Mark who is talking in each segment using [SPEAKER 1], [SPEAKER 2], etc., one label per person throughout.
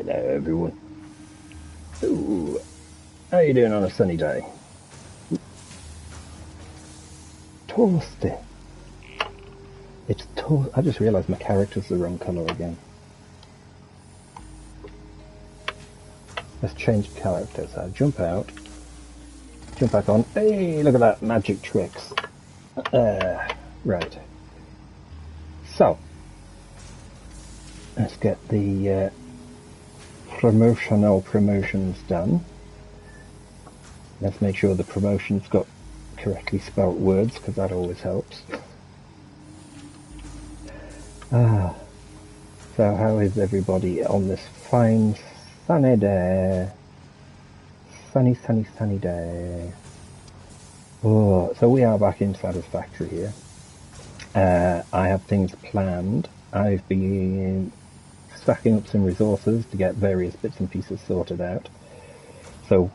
[SPEAKER 1] Hello everyone. Ooh, how you doing on a sunny day? Toasty. It's I just realised my character's the wrong colour again. Let's change characters. So jump out, jump back on. Hey, look at that, magic tricks. Right. So, let's get the promotions done. Let's make sure the promotion's got correctly spelt words, because that always helps. So how is everybody on this fine sunny day? Sunny day. Oh, so we are back in Satisfactory here. I have things planned. I've been stacking up some resources to get various bits and pieces sorted out. So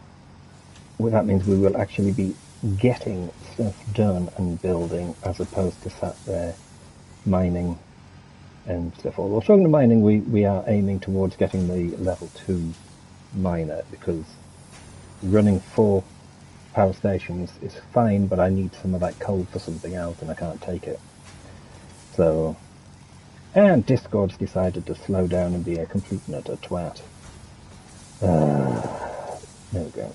[SPEAKER 1] what that means, we will actually be getting stuff done and building, as opposed to sat there mining and stuff. Although talking to mining, we are aiming towards getting the level 2 miner, because running 4 power stations is fine, but I need some of that coal for something else and I can't take it. So, and Discord's decided to slow down and be a complete and utter twat. There we go.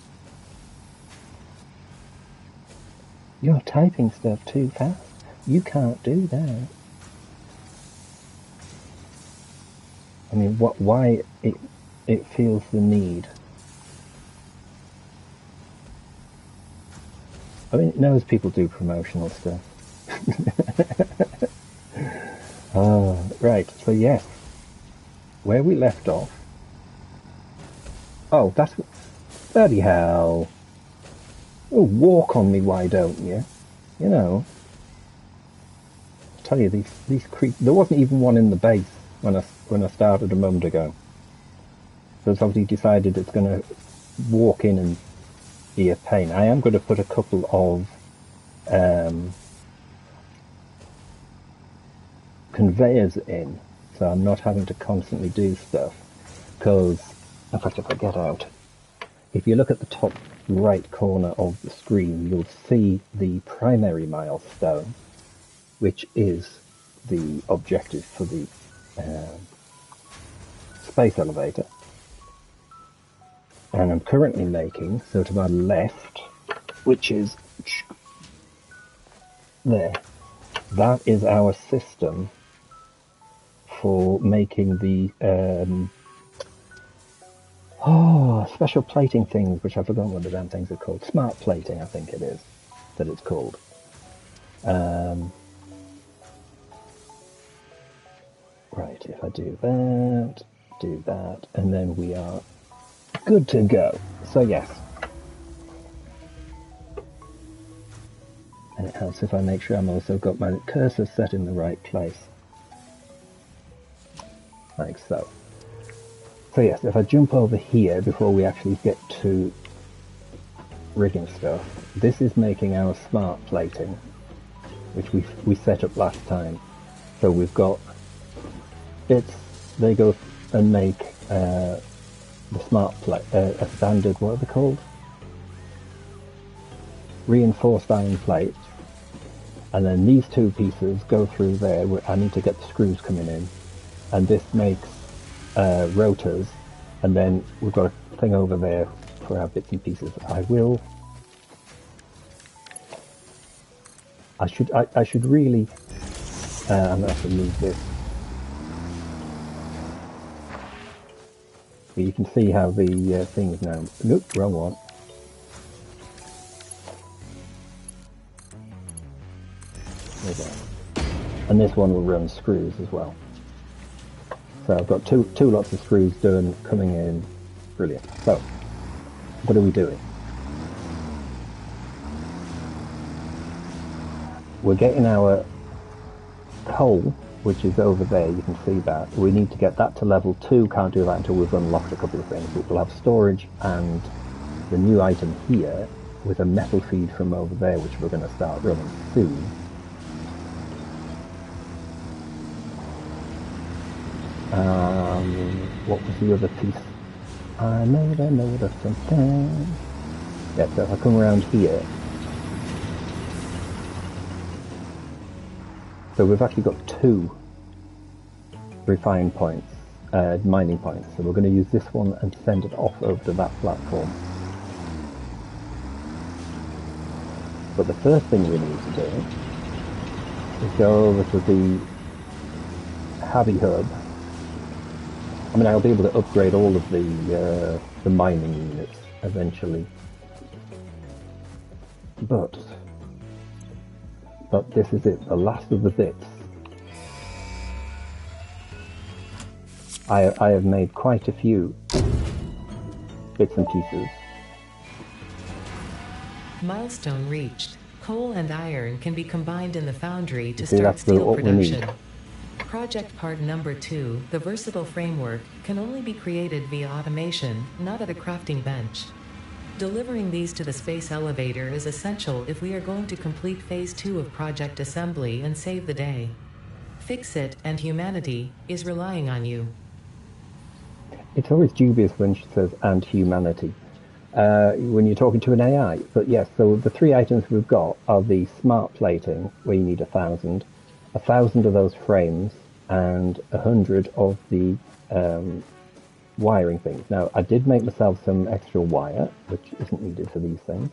[SPEAKER 1] You're typing stuff too fast. You can't do that. I mean, why it feels the need. I mean, it knows people do promotional stuff. Oh, right, so yes. Where we left off. Oh, that's... Bloody hell. Oh, walk on me, why don't you? You know. I tell you, these creep... There wasn't even one in the base when I started a moment ago. So it's obviously decided it's going to walk in and be a pain. I am going to put a couple of conveyors in, so I'm not having to constantly do stuff. Because, in fact, if I get out, if you look at the top right corner of the screen, you'll see the primary milestone, which is the objective for the space elevator. And I'm currently making, so to my left, which is there, that is our system for making the special plating things, which I've forgotten what the damn things are called. Smart plating, I think it is, that it's called. Right, if I do that, and then we are good to go. So yes. And it helps if I make sure I'm also got my cursor set in the right place. Like so. So yes, if I jump over here before we actually get to rigging stuff, this is making our smart plating, which we set up last time. So we've got bits, they go and make the smart plate, a standard, what are they called? Reinforced iron plates. And then these two pieces go through there, where I need to get the screws coming in. And this makes rotors, and then we've got a thing over there for our bits and pieces. I should really, I'm going to have to move this. You can see how the thing is now. Nope, wrong one. There we go. And this one will run screws as well. So I've got two lots of screws done, coming in. Brilliant. So, what are we doing? We're getting our coal, which is over there, you can see that. We need to get that to level 2, can't do that until we've unlocked a couple of things. We'll have storage and the new item here with a metal feed from over there, which we're going to start running soon. what was the other piece? I made a note of something. Yeah, so if I come around here, so we've actually got 2 refine points, mining points. So we're going to use this one and send it off over to that platform. But the first thing we need to do is go over to the Habby Hub. I mean, I'll be able to upgrade all of the mining units eventually. But this is it, the last of the bits. I have made quite a few bits and pieces.
[SPEAKER 2] Milestone reached. Coal and iron can be combined in the foundry to start steel production. Project part number 2, the versatile framework, can only be created via automation, not at a crafting bench. Delivering these to the space elevator is essential if we are going to complete phase 2 of project assembly and save the day. Fix It and humanity is relying on you.
[SPEAKER 1] It's always dubious when she says "and humanity" when you're talking to an AI. But yes, so the 3 items we've got are the smart plating, where you need 1,000 of those frames, and 100 of the wiring things. Now, I did make myself some extra wire, which isn't needed for these things.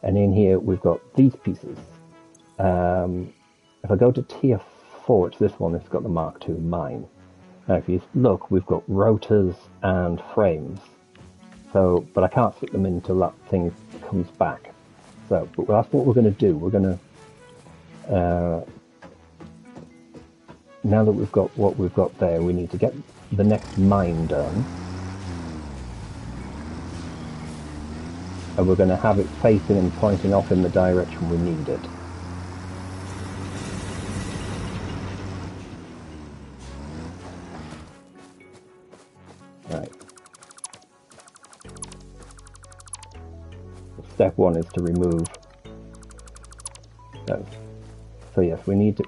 [SPEAKER 1] And in here, we've got these pieces. If I go to tier 4, it's this one, it's got the Mark II mine. Now, if you look, we've got rotors and frames. So, but I can't fit them in until that thing comes back. So, but that's what we're going to do. We're going to, now that we've got what we've got there, we need to get the next mine done. And we're going to have it facing and pointing off in the direction we need it. Right. Step 1 is to remove those. So yes, we need to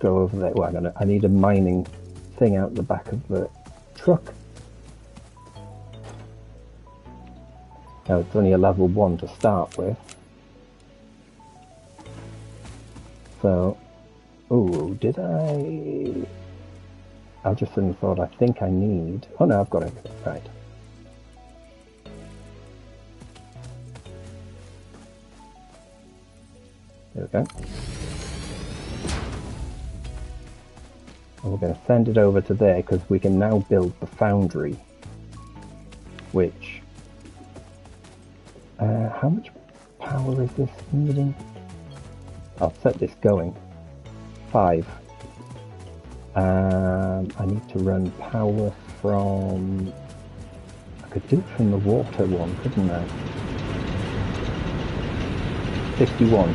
[SPEAKER 1] go over there. Well, I need a mining thing out the back of the truck. Now it's only a level 1 to start with. So, oh, did I? I just suddenly thought, I think I need. Oh no, I've got it. Right. There we go. And we're going to send it over to there because we can now build the foundry, which how much power is this needing? I'll set this going. 5. I need to run power from, I could do it from the water one, couldn't I? 51.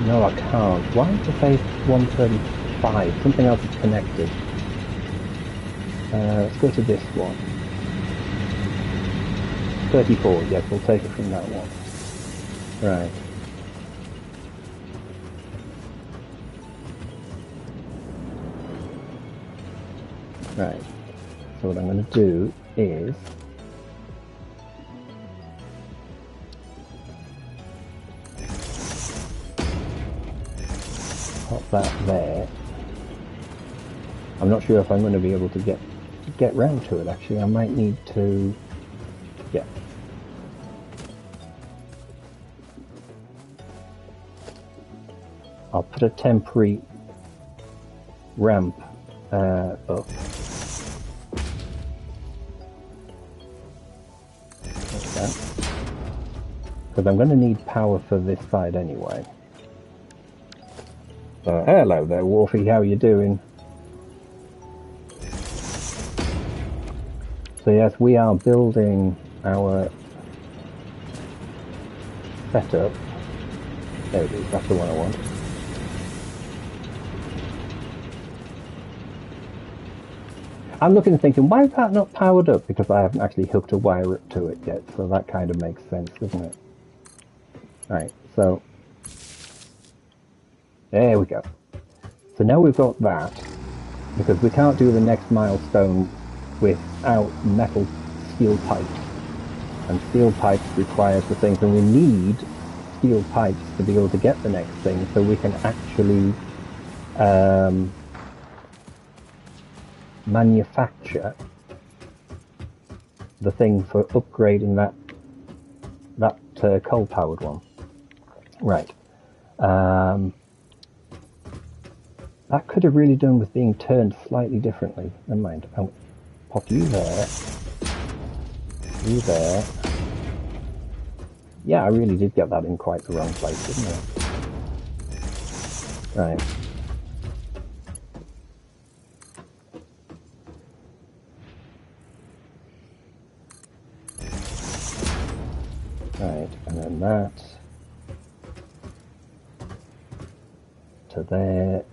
[SPEAKER 1] No, I can't. Why did it say 135? Something else is connected. Let's go to this one. 34, yes, we'll take it from that one. Right. Right. So what I'm going to do is pop that there. I'm not sure if I'm going to be able to get round to it actually. I might need to, yeah. I'll put a temporary ramp up. Because I'm going to need power for this side anyway. So, hello there, Wolfie, how are you doing? So yes, we are building our setup. There it is, that's the one I want. I'm looking and thinking, why is that not powered up? Because I haven't actually hooked a wire up to it yet, so that kind of makes sense, doesn't it? Right, so there we go. So now we've got that. because we can't do the next milestone without metal steel pipes. And steel pipes requires the things, and we need steel pipes to be able to get the next thing, so we can actually manufacture the thing for upgrading that coal-powered one. Right. That could have really done with being turned slightly differently. Never mind. I'll pop you there. You there. Yeah, I really did get that in quite the wrong place, didn't I? Right. Right, and then that to there.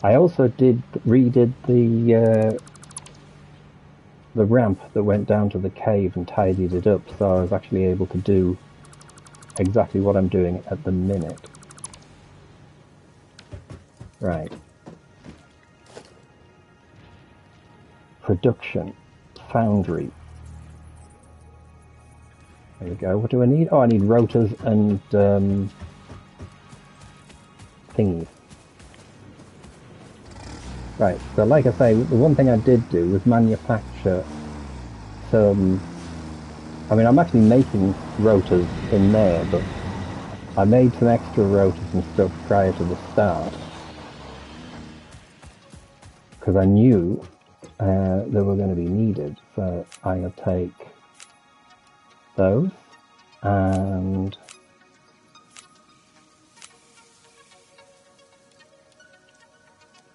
[SPEAKER 1] I also redid the ramp that went down to the cave and tidied it up, so I was actually able to do exactly what I'm doing at the minute. Right. Production. Foundry. There we go. What do I need? Oh, I need rotors and thingies. Right, so like I say, the one thing I did do was manufacture some... I mean, I'm actually making rotors in there, but I made some extra rotors and stuff prior to the start. Because I knew they were going to be needed, so I'll take those and...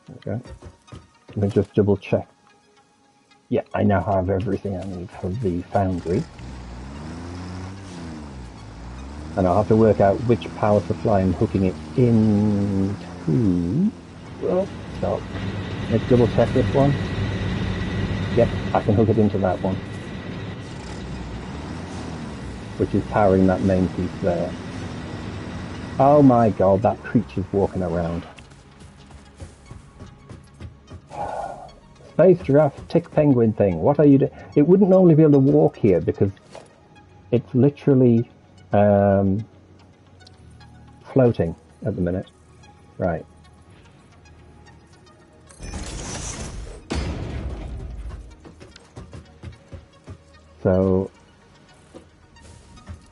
[SPEAKER 1] There we go. Let me just double check. Yeah, I now have everything I need for the foundry. And I'll have to work out which power supply I'm hooking it into. Well, stop. Let's double check this one. Yep, I can hook it into that one. Which is powering that main piece there. Oh my god, that creature's walking around. Space giraffe, tick penguin thing. What are you doing? It wouldn't normally be able to walk here because it's literally floating at the minute. Right. So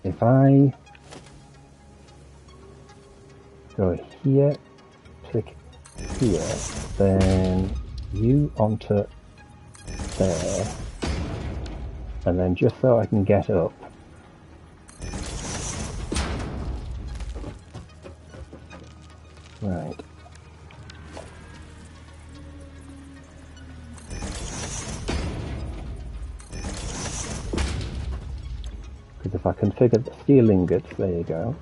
[SPEAKER 1] if I go here, click here, then you onto there, and then just so I can get up, right, because if I configure the steel ingots, there you go.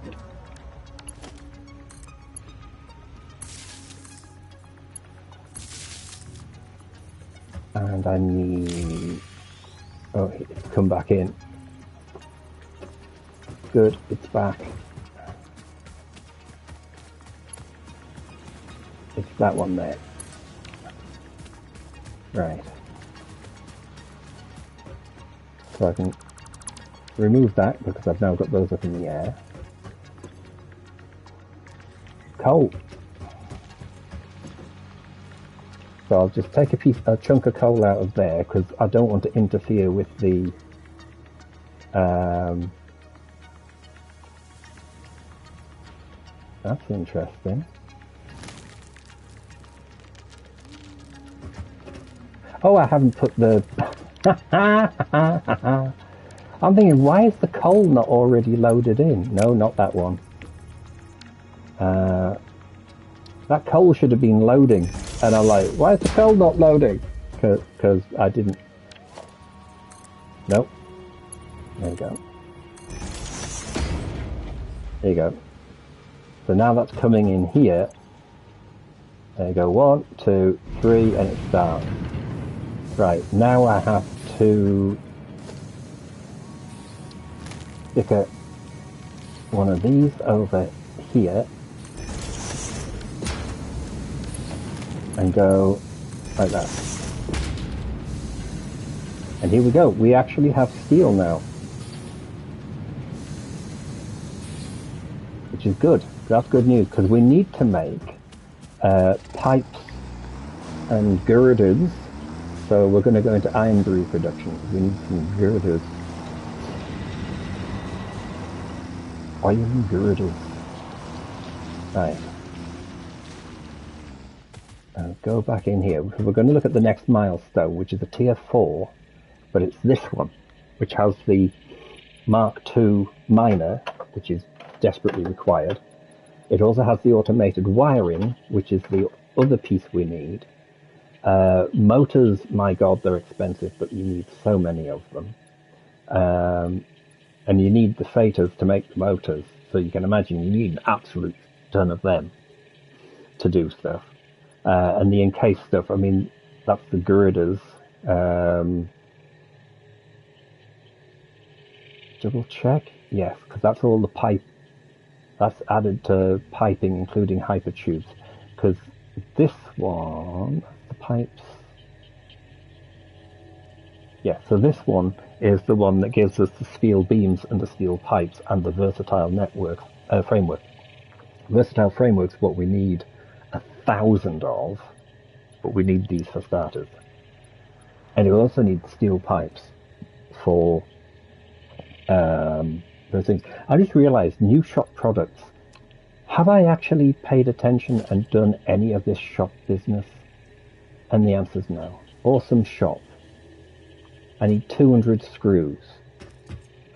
[SPEAKER 1] And I need... Oh, it's come back in. Good, it's back. It's that one there. Right. So I can remove that because I've now got those up in the air. Coal. So I'll just take a chunk of coal out of there because I don't want to interfere with the that's interesting. Oh, I haven't put the I'm thinking, why is the coal not already loaded in? No, not that one. That coal should have been loading. And I'm like, why is the coal not loading? Because I didn't. Nope. There you go. There you go. So now that's coming in here. There you go, 1, 2, 3, and it's down. Right, now I have to stick one of these over here and go like that. And here we go, we actually have steel now. Which is good, that's good news, because we need to make pipes and girders. So we're going to go into iron brew production. We need some girders. Iron girders. Right. Go back in here. We're going to look at the next milestone, which is a tier 4, but it's this one, which has the Mark II miner, which is desperately required. It also has the automated wiring, which is the other piece we need. Motors, my god, they're expensive, but you need so many of them. And you need the fators to make the motors, so you can imagine you need an absolute ton of them to do stuff. And the encased stuff, I mean, that's the girders. Double check? Yes, because that's all the pipe. That's added to piping, including hypertubes. Because this one, the pipes. Yeah, so this one is the one that gives us the steel beams and the steel pipes and the versatile framework. Versatile framework's what we need 1,000 of, but we need these for starters. And we also need steel pipes for those things. I just realized, new shop products. Have I actually paid attention and done any of this shop business? And the answer is no. Awesome shop. I need 200 screws.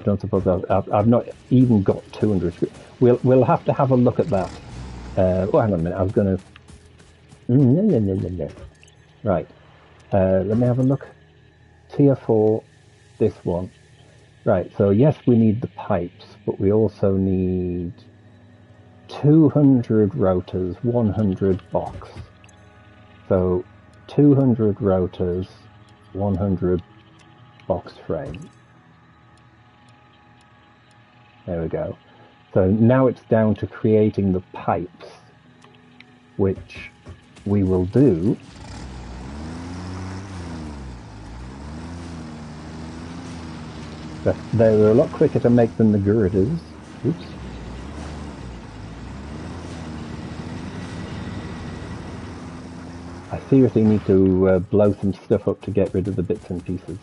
[SPEAKER 1] I don't suppose I've not even got 200 screws. We'll have to have a look at that. Oh, hang on a minute. I was going to... Right. Let me have a look. Tier 4, this one. Right, so yes, we need the pipes, but we also need 200 rotors, 100 box. So 200 rotors, 100 box frame. There we go. So now it's down to creating the pipes, which we will do. They're a lot quicker to make than the girders. Oops. I seriously need to blow some stuff up to get rid of the bits and pieces.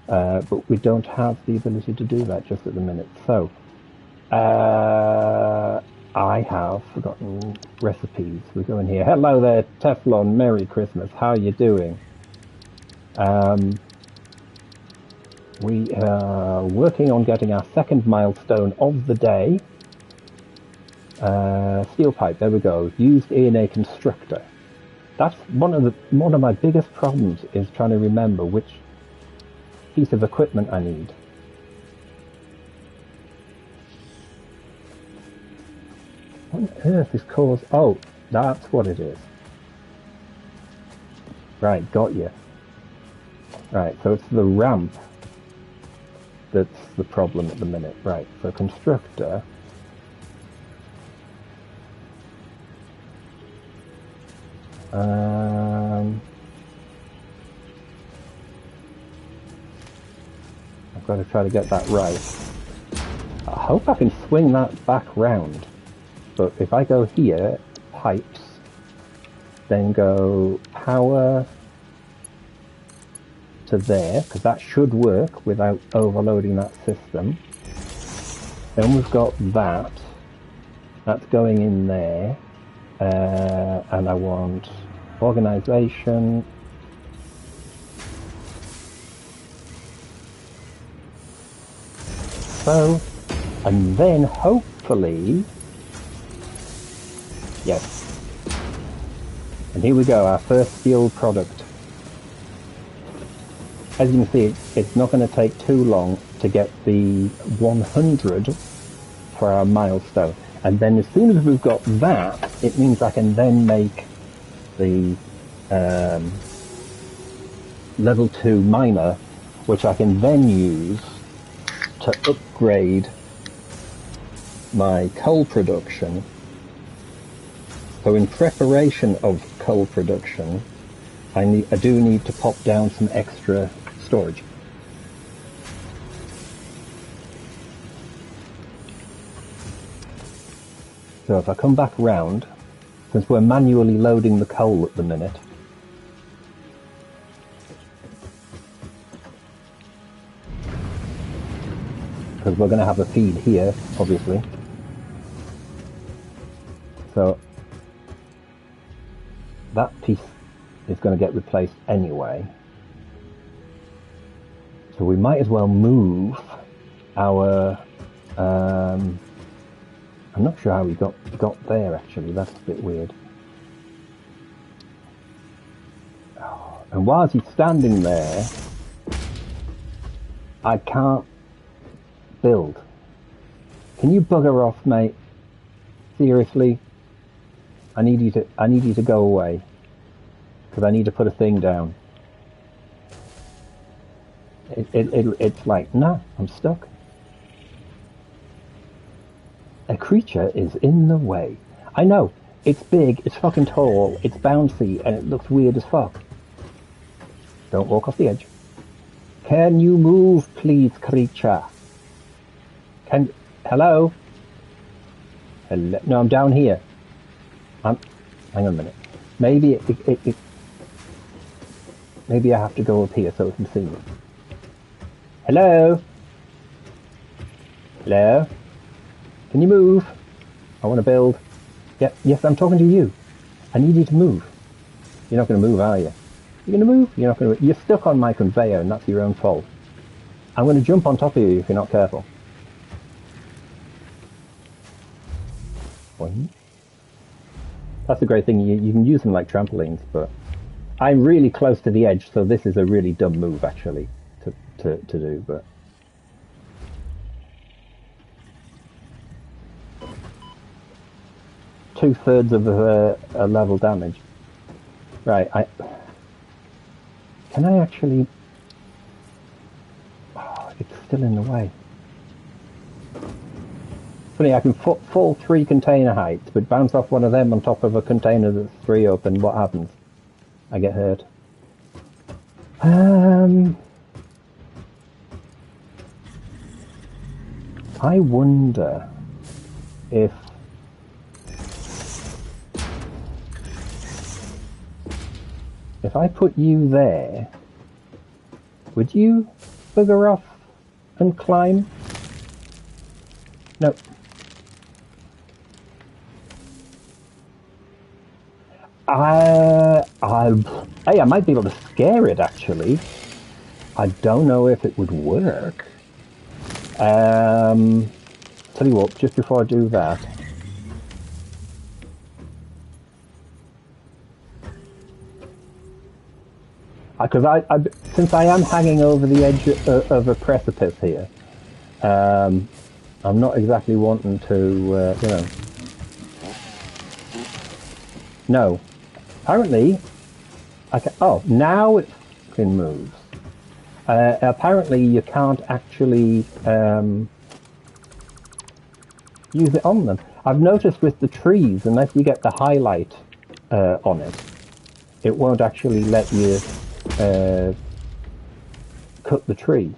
[SPEAKER 1] But we don't have the ability to do that just at the minute. So, I have forgotten recipes. We go in here. Hello there, Teflon. Merry Christmas. How are you doing? We are working on getting our second milestone of the day. Steel pipe, there we go. Used in a constructor. That's one of my biggest problems, is trying to remember which piece of equipment I need. What on earth is caused? Oh, that's what it is. Right, got you. Right, so it's the ramp that's the problem at the minute. Right, so constructor. I've got to try to get that right. I hope I can swing that back round. But if I go here, pipes, then go power to there, because that should work without overloading that system. Then we've got that. That's going in there. And I want organization. So, and then hopefully, yes. And here we go, our first steel product. As you can see, it's not going to take too long to get the 100 for our milestone. And then as soon as we've got that, it means I can then make the level 2 miner, which I can then use to upgrade my coal production. So in preparation of coal production, I do need to pop down some extra storage. So if I come back round, since we're manually loading the coal at the minute, because we're going to have a feed here, obviously. So that piece is going to get replaced anyway. So we might as well move our... I'm not sure how we got there, actually. That's a bit weird. Oh, and whilst he's standing there, I can't build. Can you bugger off, mate? Seriously? I need you to go away. Because I need to put a thing down. It's like, no, I'm stuck. A creature is in the way. I know, it's big, it's fucking tall, it's bouncy, and it looks weird as fuck. Don't walk off the edge. Can you move, please, creature? Hello? Hello? No, I'm down here. Hang on a minute. Maybe maybe I have to go up here so it can see me. Hello? Hello? Can you move? I want to build. Yeah, yes, I'm talking to you. I need you to move. You're not going to move, are you? You're going to move? You're not going to. You're stuck on my conveyor, and that's your own fault. I'm going to jump on top of you if you're not careful. That's a great thing. You can use them like trampolines, but I'm really close to the edge, so this is a really dumb move, actually, to do, but... Two-thirds of a level damage. Right, can I actually... Oh, it's still in the way. Funny, I can fall 3 container heights, but bounce off one of them on top of a container that's 3 up, and what happens? I get hurt. I wonder if... If I put you there, would you bugger off and climb? No. Hey, I might be able to scare it, actually. I don't know if it would work. Tell you what, just before I do that, because since I am hanging over the edge of a precipice here, I'm not exactly wanting to, you know. No. Apparently, I can. Oh, now it can move. Apparently, you can't actually use it on them. I've noticed with the trees, unless you get the highlight on it, it won't actually let you cut the tree.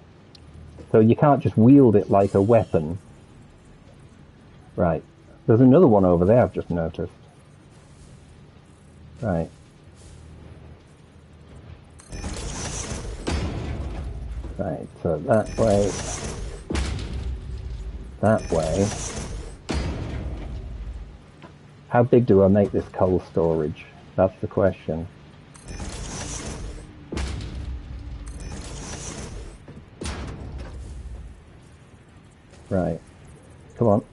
[SPEAKER 1] So you can't just wield it like a weapon. Right. There's another one over there I've just noticed. Right. Right, so that way. That way. How big do I make this coal storage? That's the question. Right. Come on.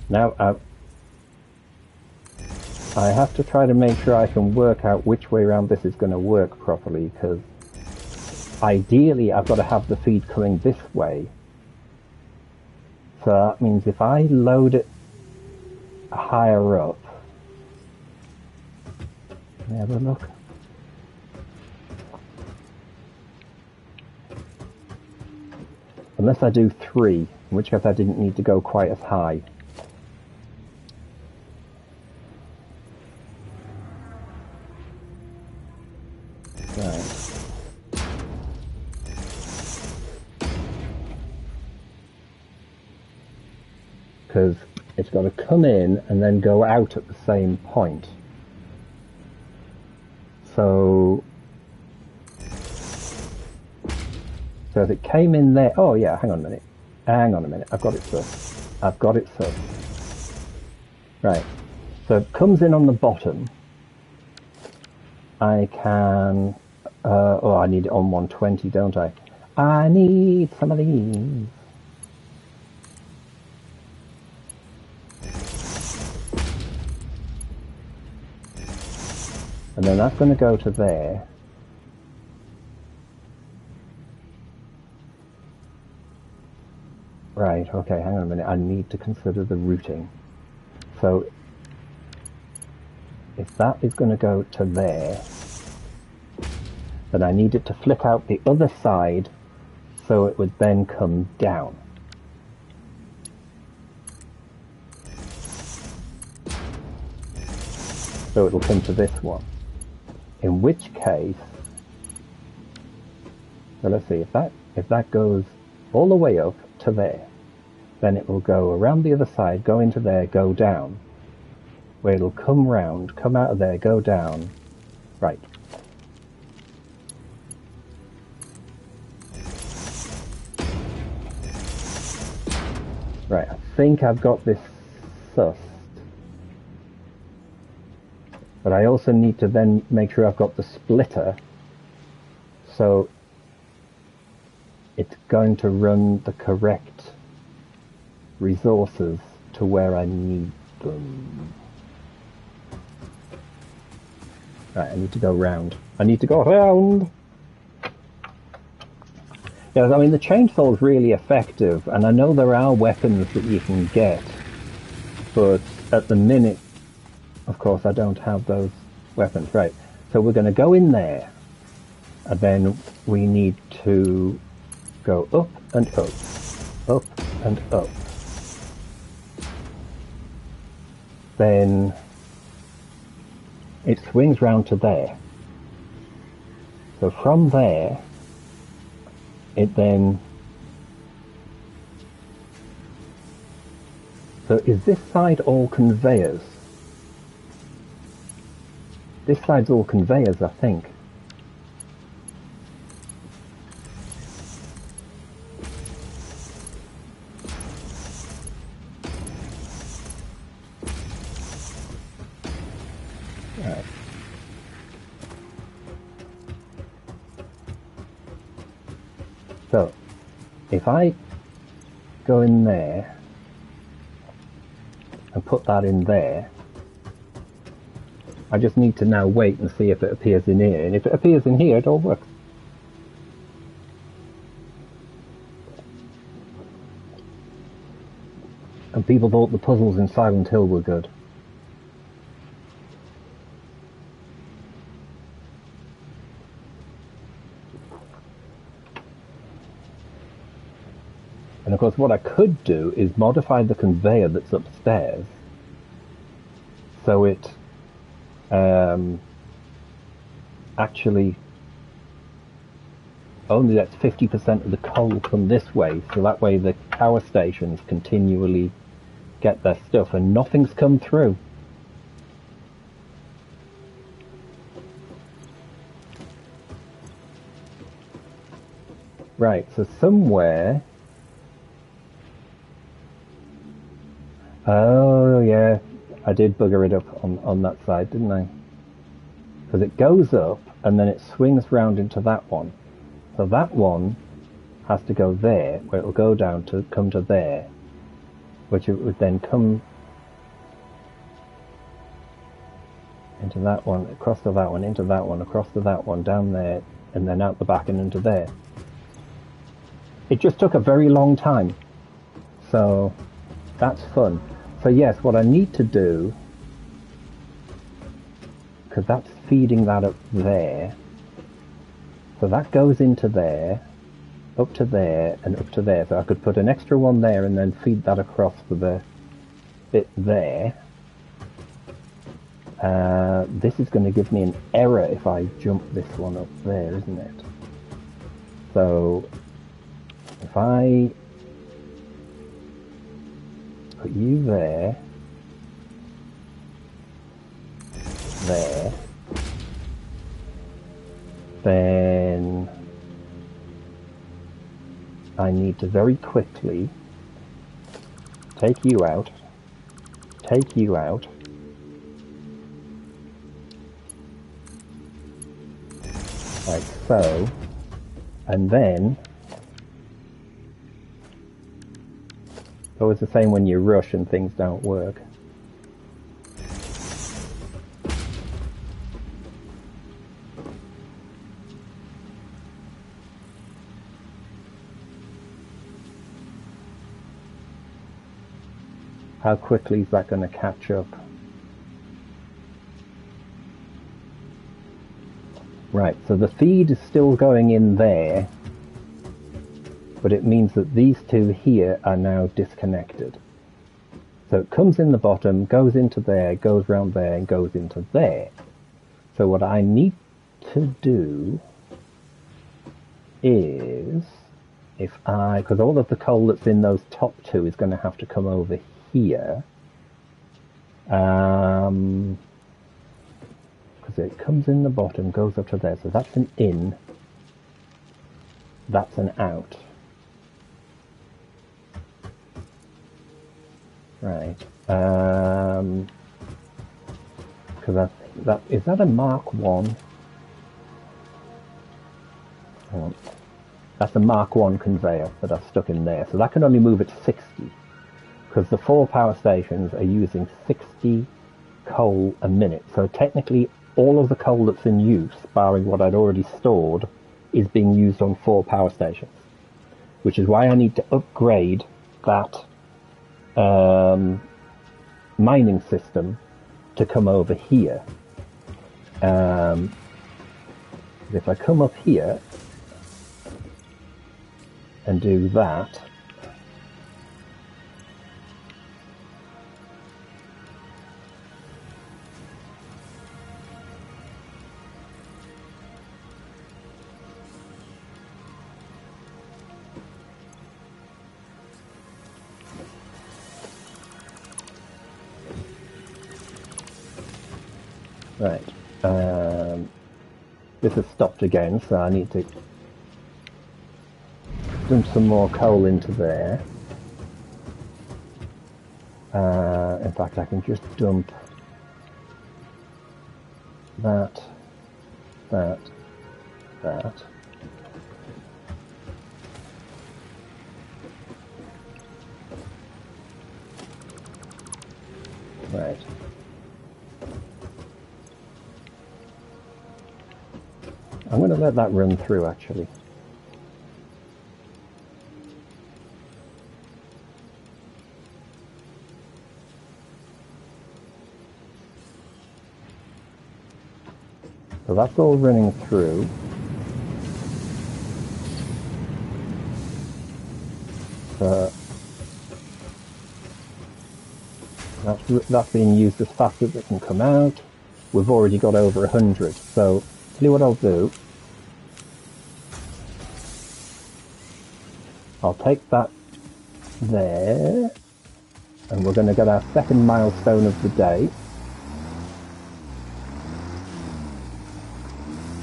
[SPEAKER 1] Now, I have to try to make sure I can work out which way around this is going to work properly, because ideally I've got to have the feed coming this way. So that means if I load it higher up, let me have a look. Unless I do 3, in which case I didn't need to go quite as high. Right. Because it's got to come in and then go out at the same point. So if it came in there, oh yeah, hang on a minute, I've got it sus. Right, so it comes in on the bottom. I can, I need it on 120, don't I? I need some of these. And then that's going to go to there. Right, okay, hang on a minute. I need to consider the routing. So if that is going to go to there, then I need it to flick out the other side so it would then come down. So it'll come to this one. In which case, so let's see, if that goes all the way up to there, then it will go around the other side, go into there, go down, where it'll come round, come out of there, go down. Right. Right, I think I've got this sussed. But I also need to then make sure I've got the splitter, so it's going to run the correct resources to where I need them. Right, I need to go round. Yeah, I mean, the chainsaw is really effective, and I know there are weapons that you can get, but at the minute, of course, I don't have those weapons. Right, so we're going to go in there, and then we need to go up and up, up and up. Then it swings round to there. So from there, it then... So is this side all conveyors? This side's all conveyors, I think. Right. So, if I go in there and put that in there, I just need to now wait and see if it appears in here. And if it appears in here, it all works. And people thought the puzzles in Silent Hill were good. And of course what I could do is modify the conveyor that's upstairs so it actually only lets 50% of the coal come this way, so that way the power stations continually get their stuff and nothing's come through. Right, so somewhere... Oh yeah, I did bugger it up on that side, didn't I? Because it goes up and then it swings round into that one. So that one has to go there, where it will go down to come to there, which it would then come... into that one, across to that one, into that one, across to that one, down there, and then out the back and into there. It just took a very long time. So that's fun. So yes, what I need to do, because that's feeding that up there, so that goes into there, up to there, and up to there. So I could put an extra one there and then feed that across for the bit there. This is going to give me an error if I jump this one up there, isn't it? So if I put you there, then I need to very quickly take you out, like so, and then it's always the same when you rush and things don't work. How quickly is that going to catch up? Right, so the feed is still going in there, but it means that these two here are now disconnected. So it comes in the bottom, goes into there, goes round there, and goes into there. So what I need to do is, because all of the coal that's in those top two is going to have to come over here. Because it comes in the bottom, goes up to there. So that's an in, that's an out. Right. Because is that a Mark 1? That's a Mark 1 conveyor that I've stuck in there. So that can only move at 60. Because the 4 power stations are using 60 coal a minute. So technically all of the coal that's in use, barring what I'd already stored, is being used on 4 power stations. Which is why I need to upgrade that mining system to come over here. If I come up here and do that, right, this has stopped again, so I need to dump some more coal into there. In fact, I can just dump that. Right. I'm going to let that run through, actually. So that's all running through. That's being used as fast as it can come out. We've already got over 100. So, tell you what I'll do. I'll take that there, and we're going to get our second milestone of the day.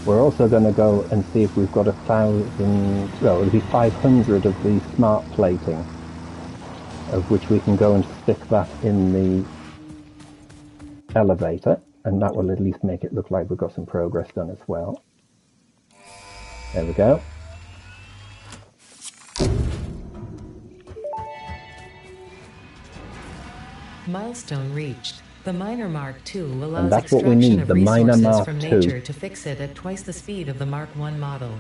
[SPEAKER 1] We're also going to go and see if we've got 1,000, well, it'll be 500 of the smart plating, of which we can go and stick that in the elevator, and that will at least make it look like we've got some progress done as well. There we go.
[SPEAKER 2] Milestone reached. The Miner Mark II
[SPEAKER 1] And
[SPEAKER 2] allows
[SPEAKER 1] that's what we
[SPEAKER 2] extraction
[SPEAKER 1] need,
[SPEAKER 2] of
[SPEAKER 1] the Miner
[SPEAKER 2] resources
[SPEAKER 1] Mark
[SPEAKER 2] from
[SPEAKER 1] II.
[SPEAKER 2] nature to fix it at twice the speed of the Mark I model.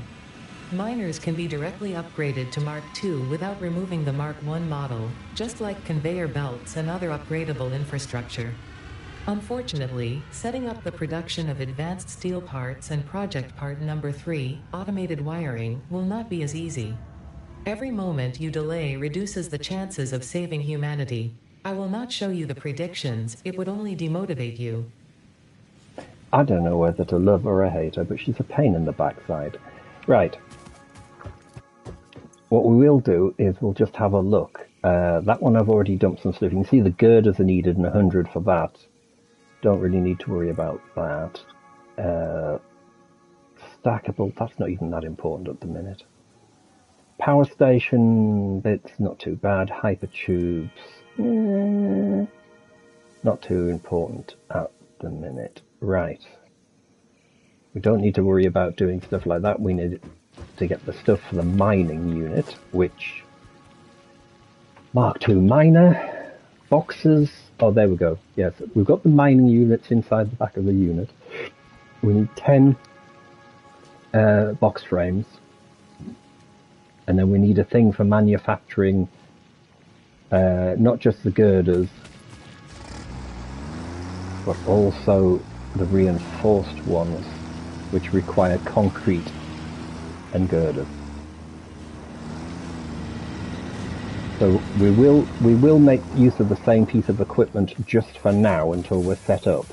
[SPEAKER 2] Miners can be directly upgraded to Mark II without removing the Mark I model, just like conveyor belts and other upgradable infrastructure. Unfortunately, setting up the production of advanced steel parts and project part number 3, automated wiring, will not be as easy. Every moment you delay reduces the chances of saving humanity. I will not show you the predictions, it would only demotivate you.
[SPEAKER 1] I don't know whether to love or hate her, but she's a pain in the backside. Right. What we will do is we'll just have a look. That one I've already dumped some stuff. You can see the girders are needed and 100 for that. Don't really need to worry about that. Stackable, that's not even that important at the minute. Power station bits, not too bad. Hypertubes, not too important at the minute. Right. We don't need to worry about doing stuff like that. We need to get the stuff for the mining unit, which... Mark II miner, boxes... Oh, there we go. Yes, we've got the mining units inside the back of the unit. We need 10 box frames. And then we need a thing for manufacturing not just the girders, but also the reinforced ones, which require concrete and girders. So we will make use of the same piece of equipment just for now until we're set up.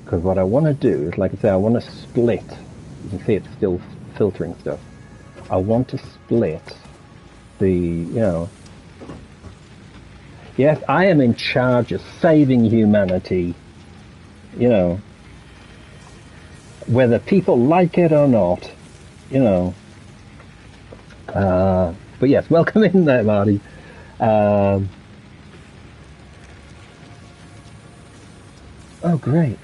[SPEAKER 1] Because what I want to do is, like I say, I want to split. You can see it's still filtering stuff. I want to split the, yes, I am in charge of saving humanity, whether people like it or not, but yes, welcome in there, Marty. Oh, great.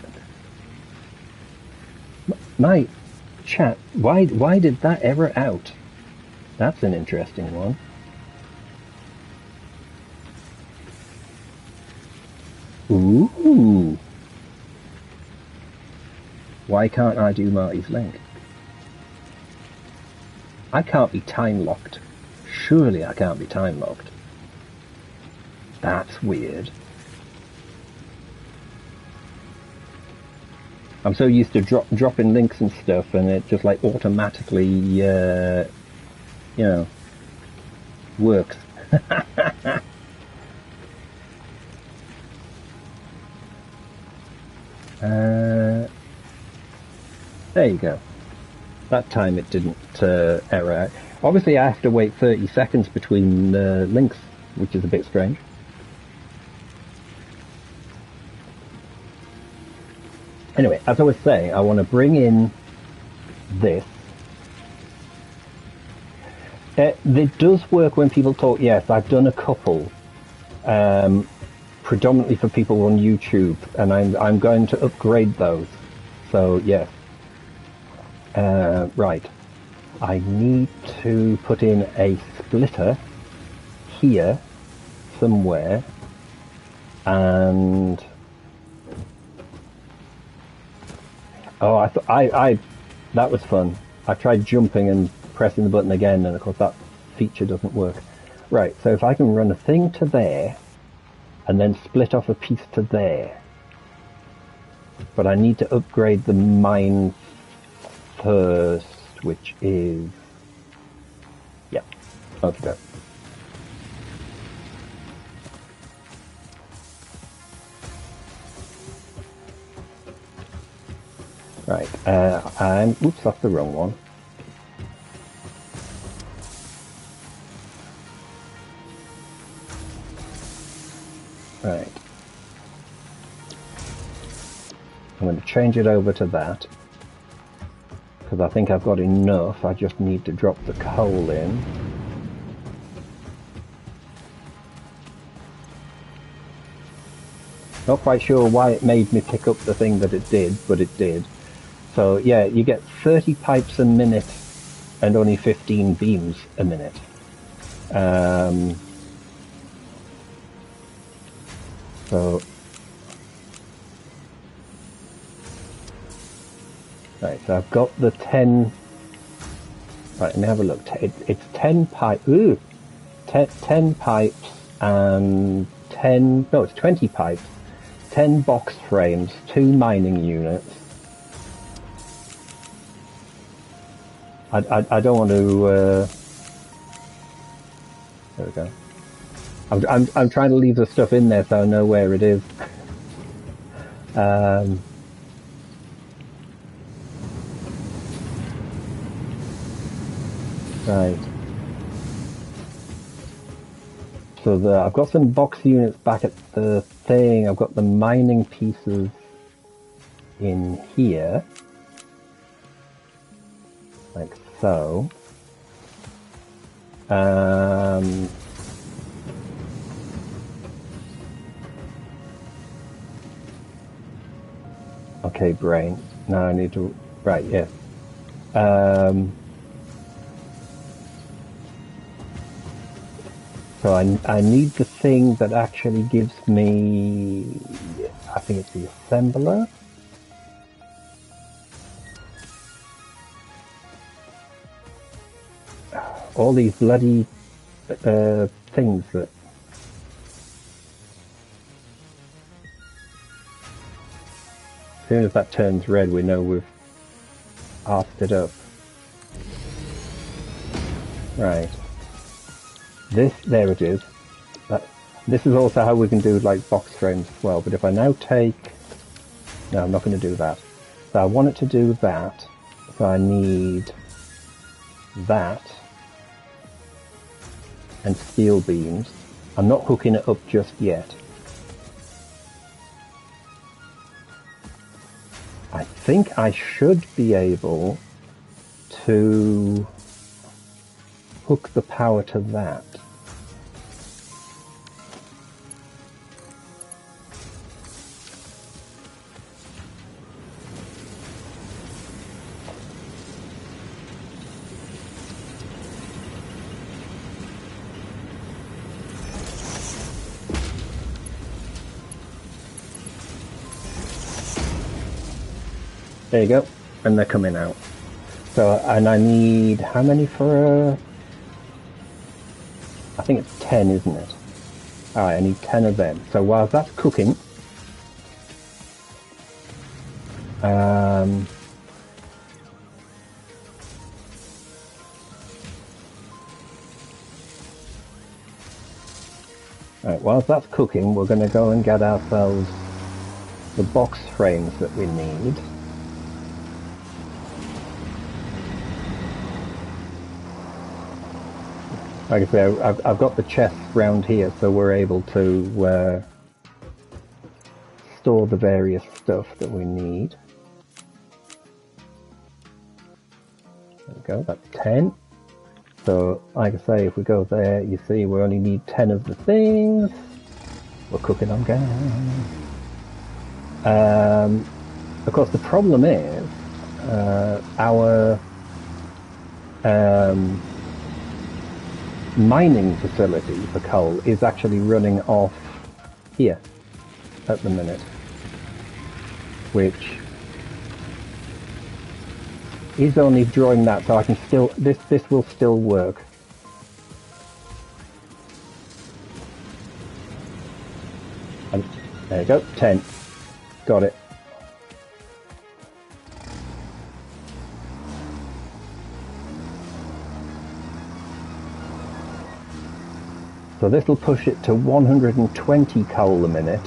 [SPEAKER 1] My chat, why did that error out? That's an interesting one. Ooh. Why can't I do Marty's link? I can't be time locked. Surely I can't be time locked. That's weird. I'm so used to dropping links and stuff, and it just like automatically, works. There you go. That time it didn't error out. Obviously I have to wait 30 seconds between links, which is a bit strange. Anyway, as I was saying, I want to bring in this. It does work when people talk. Yes, I've done a couple, predominantly for people on YouTube, and I'm going to upgrade those. So yes, right. I need to put in a splitter here somewhere, and oh, that was fun. I tried jumping and pressing the button again, and of course that feature doesn't work. Right, so if I can run a thing to there, and then split off a piece to there. But I need to upgrade the mine first, which is... yeah, okay. Right, oops, that's the wrong one. Right. I'm going to change it over to that, because I think I've got enough. I just need to drop the coal in. Not quite sure why it made me pick up the thing that it did, but it did. So yeah, you get 30 pipes a minute and only 15 beams a minute. So, right, so I've got the 10. Right, let me have a look. It's 10 pipe. Ooh, 10 pipes and 10. No, it's 20 pipes, 10 box frames, 2 mining units. I don't want to. There we go. I'm trying to leave the stuff in there so I know where it is. Right. So I've got some box units back at the thing. I've got the mining pieces in here, like so. Okay, brain. Now I need to. Right, yes. So I need the thing that actually gives me. I think it's the assembler. All these bloody things that. As soon as that turns red, we know we've arsed it up. Right. There it is. This is also how we can do like box frames as well. But if I now take, no, I'm not going to do that. So I want it to do that. So I need that and steel beams. I'm not hooking it up just yet. I think I should be able to hook the power to that. There you go, and they're coming out. So, and I need, how many for I think it's 10, isn't it? Alright, I need 10 of them. So while that's cooking, right, while that's cooking, we're going to go and get ourselves the box frames that we need. Like I say, I've got the chests round here, so we're able to store the various stuff that we need. There we go, that's 10. So, like I say, if we go there, you see we only need 10 of the things. We're cooking on gas. Of course, the problem is our mining facility for coal is actually running off here at the minute, which is only drawing that, so I can still, this will still work. And there you go, 10. Got it. So this will push it to 120 coal a minute.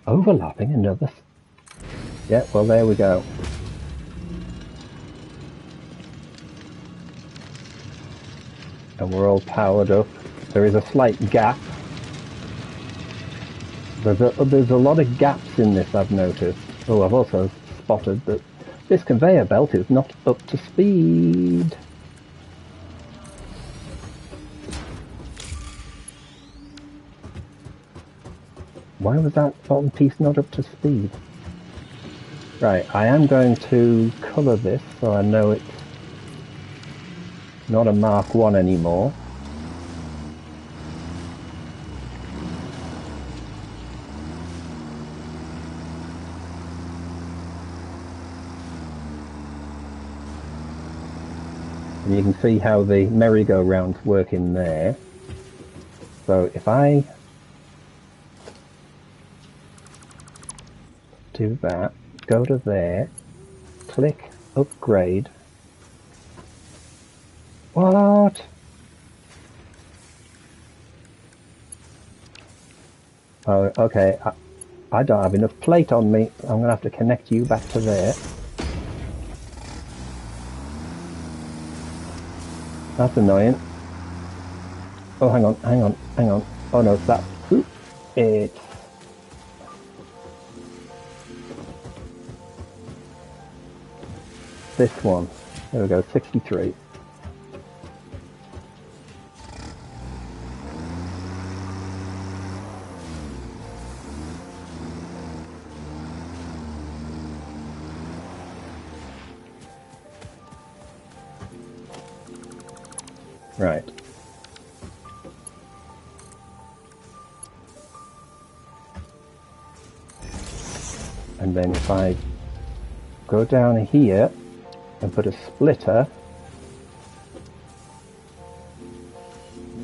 [SPEAKER 1] Overlapping another. Yeah, well, there we go. And we're all powered up. There is a slight gap. There's a lot of gaps in this, I've noticed. Oh, I've also spotted that this conveyor belt is not up to speed. Why was that bottom piece not up to speed? Right, I am going to colour this so I know it's not a Mark 1 anymore. And you can see how the merry-go-rounds work in there. So if I do that, go to there, click upgrade. What? Oh, okay. I don't have enough plate on me. I'm going to have to connect you back to there. That's annoying. Oh, hang on. Oh no, it's that. It's... this one. There we go, 63. Right. And then if I go down here and put a splitter,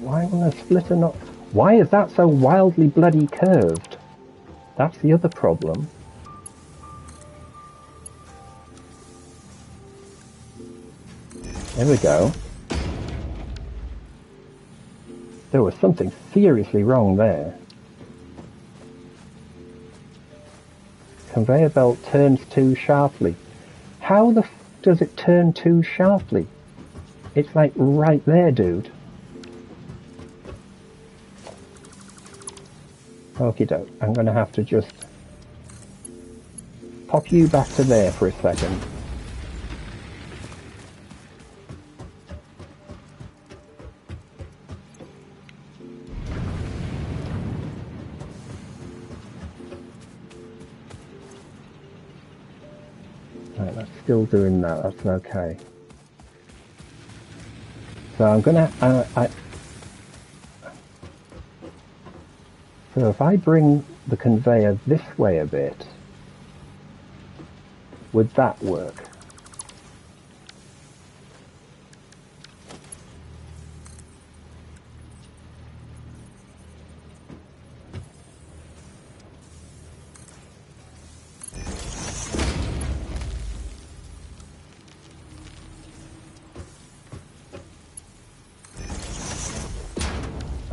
[SPEAKER 1] why will a splitter not... why is that so wildly bloody curved? That's the other problem. There we go. There was something seriously wrong there. Conveyor belt turns too sharply. How the f does it turn too sharply? It's like right there, dude. Okie doke. I'm going to have to just pop you back to there for a second. Right, that's still doing that. That's okay. So I'm going to... so if I bring the conveyor this way a bit, would that work?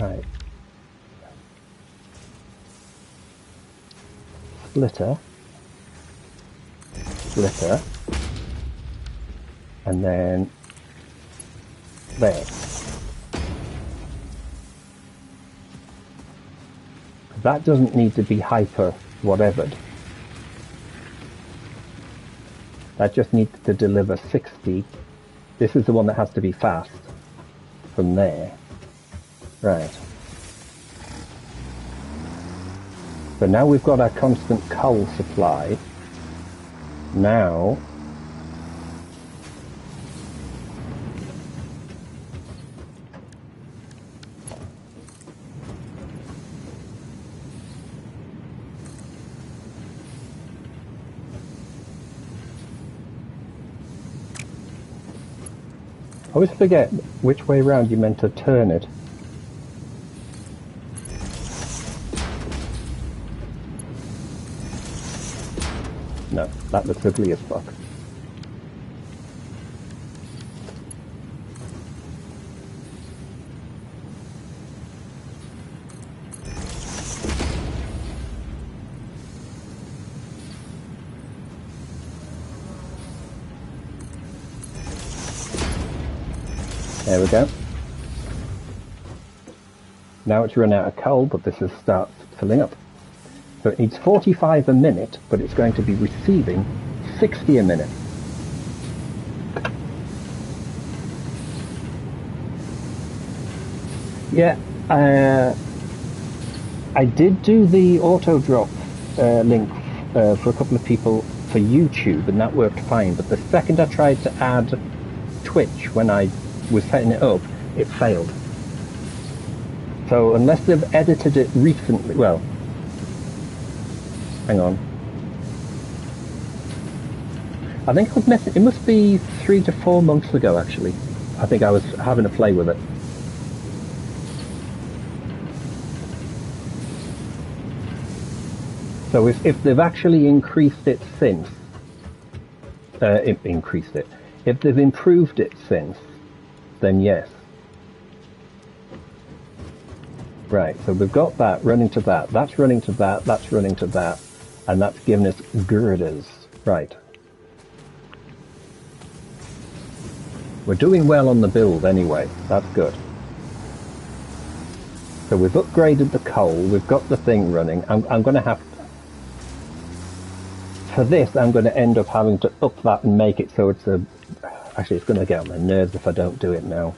[SPEAKER 1] Right. Splitter, and then there. That doesn't need to be hyper whatevered. That just needs to deliver 60. This is the one that has to be fast from there. Right. So now we've got our constant coal supply. Now, I always forget which way round you meant to turn it. No, that looks ugly as fuck. There we go. Now it's run out of coal, but this is starts filling up. So it needs 45 a minute, but it's going to be receiving 60 a minute. Yeah, I did do the auto drop link for a couple of people for YouTube, and that worked fine. But the second I tried to add Twitch when I was setting it up, it failed. So unless they've edited it recently, well, hang on. I think I was messing. It must be 3 to 4 months ago, actually. I think I was having a play with it. So if they've actually increased it since, if they've improved it since, then yes. Right, so we've got that running to that, that's running to that, that's running to that, and that's giving us girders. Right. We're doing well on the build anyway, that's good. So we've upgraded the coal, we've got the thing running. I'm going to have, for this I'm going to end up having to up that and make it so it's a, actually it's going to get on my nerves if I don't do it now.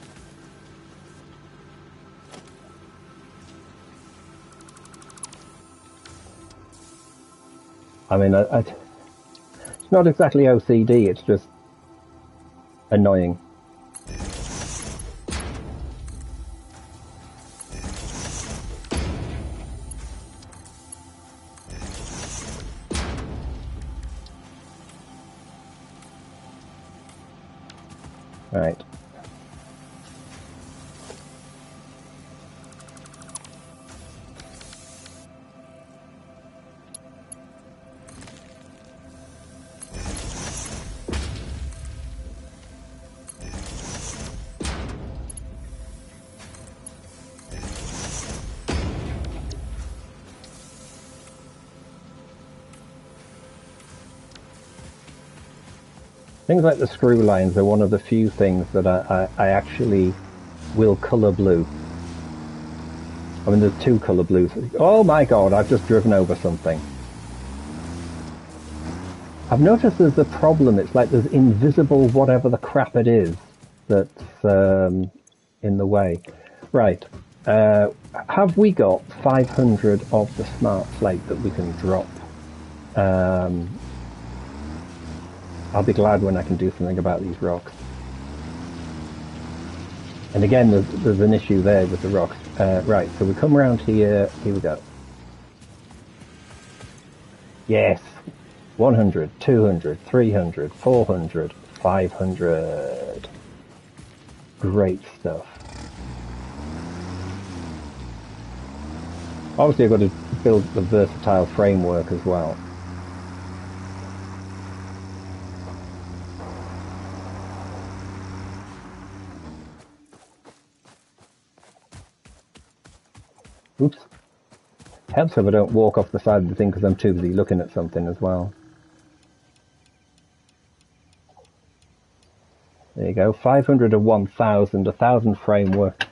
[SPEAKER 1] I mean, it's not exactly OCD, it's just annoying. Right. Things like the screw lines are one of the few things that I actually will colour blue. I mean, there's 2 colour blues. Oh my god, I've just driven over something. I've noticed there's a problem. It's like there's invisible whatever the crap it is that's in the way. Right. Have we got 500 of the smart slate that we can drop? I'll be glad when I can do something about these rocks. And again, there's an issue there with the rocks. Right, so we come around here. Here we go. Yes. 100, 200, 300, 400, 500. Great stuff. Obviously, I've got to build the versatile framework as well. Oops. Helps if I don't walk off the side of the thing because I'm too busy looking at something as well. There you go. 500 of 1,000, 1,000 framework.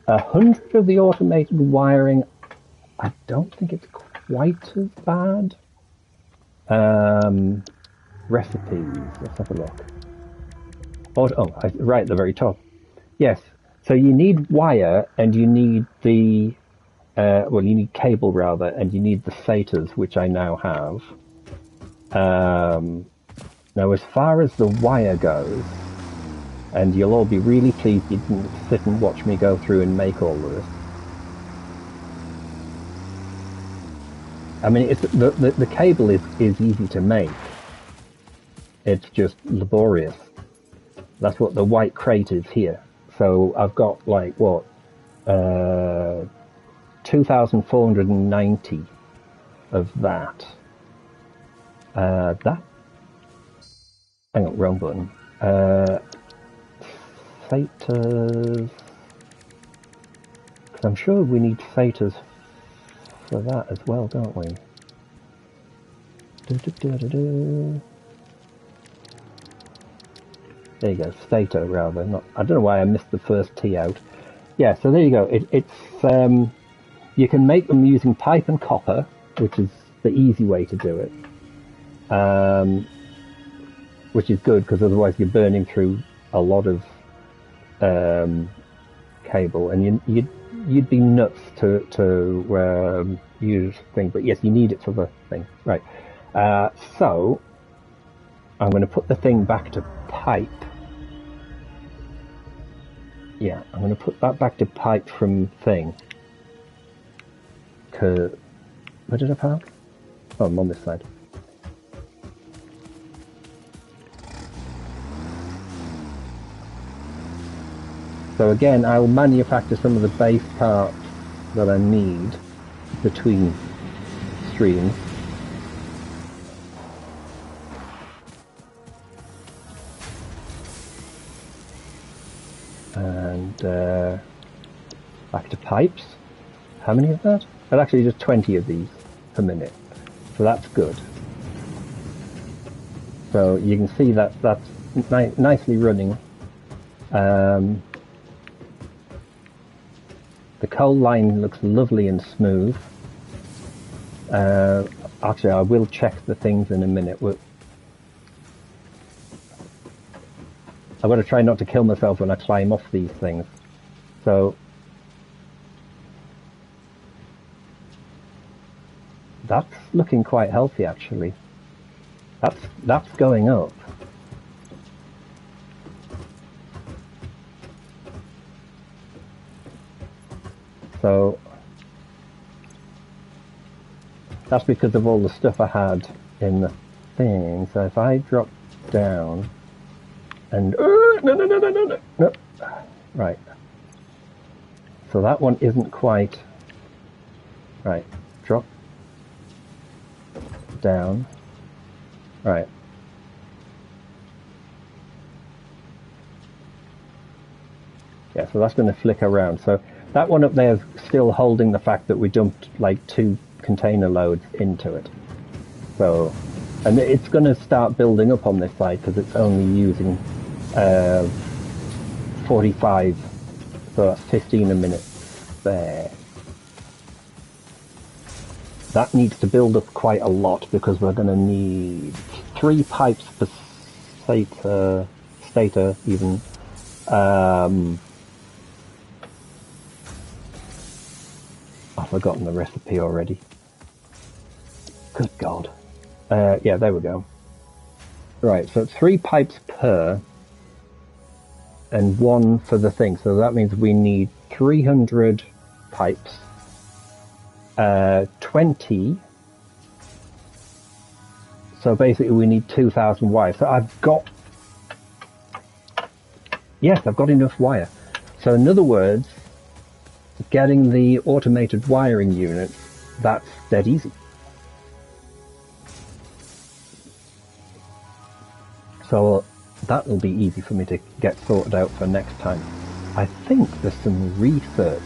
[SPEAKER 1] 100 of the automated wiring. I don't think it's quite as bad. Recipes. Let's have a look. Right at the very top. Yes. So you need wire and you need the you need cable rather, and you need the SATAs, which I now have. Now, as far as the wire goes, and you'll all be really pleased you didn't sit and watch me go through and make all of this. I mean, it's, the cable is easy to make. It's just laborious. That's what the white crate is here. So I've got like, what, 2,490 of that. Hang on, wrong button. SATAs. Because I'm sure we need SATAs for that as well, don't we? There you go, SATA rather. I don't know why I missed the first T out. Yeah, so there you go. It's you can make them using pipe and copper, which is the easy way to do it. Which is good because otherwise you're burning through a lot of cable, and you'd be nuts to use thing, but yes, you need it for the thing, right? So I'm going to put the thing back to pipe. Yeah, I'm going to put that back to pipe from thing. Where did I park? Oh, I'm on this side. So again, I'll manufacture some of the base parts that I need between streams. And back to pipes. How many of that? Well, actually just 20 of these per minute. So that's good. So you can see that that's nicely running. The coal line looks lovely and smooth. Actually, I will check the things in a minute. I've got to try not to kill myself when I climb off these things. So that's looking quite healthy, actually. That's going up. So that's because of all the stuff I had in the thing. So if I drop down and no. Right. So that one isn't quite right. Drop down. Right. Yeah, so that's going to flick around. So that one up there is still holding the fact that we dumped like 2 container loads into it. So, and it's going to start building up on this side because it's only using 45, so that's 15 a minute there. That needs to build up quite a lot because we're going to need 3 pipes per stator even. I've forgotten the recipe already. Good God. Yeah, there we go. Right, so 3 pipes per and 1 for the thing. So that means we need 300 pipes, 20. So basically we need 2,000 wires. So I've got enough wire. So in other words, getting the automated wiring unit, that's dead easy. So that will be easy for me to get sorted out for next time. I think there's some research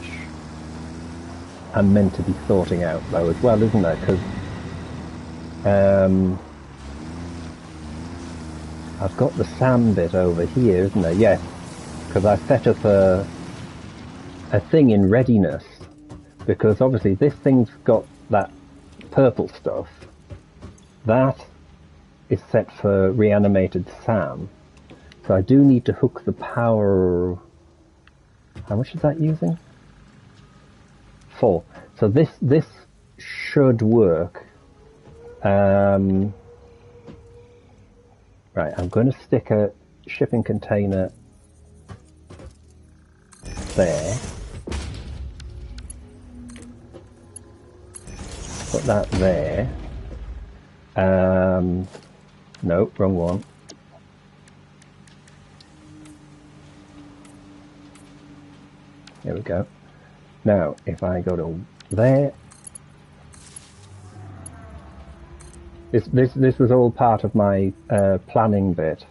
[SPEAKER 1] I'm meant to be sorting out though as well, isn't there? Because I've got the SAM bit over here, isn't there? Yes, because I set up a thing in readiness, because obviously this thing's got that purple stuff. That is set for reanimated SAM. So I do need to hook the power. How much is that using? 4. So this should work. Right, I'm going to stick a shipping container there. Put that there. No, wrong one. There we go. Now, if I go to there, this was all part of my planning bit,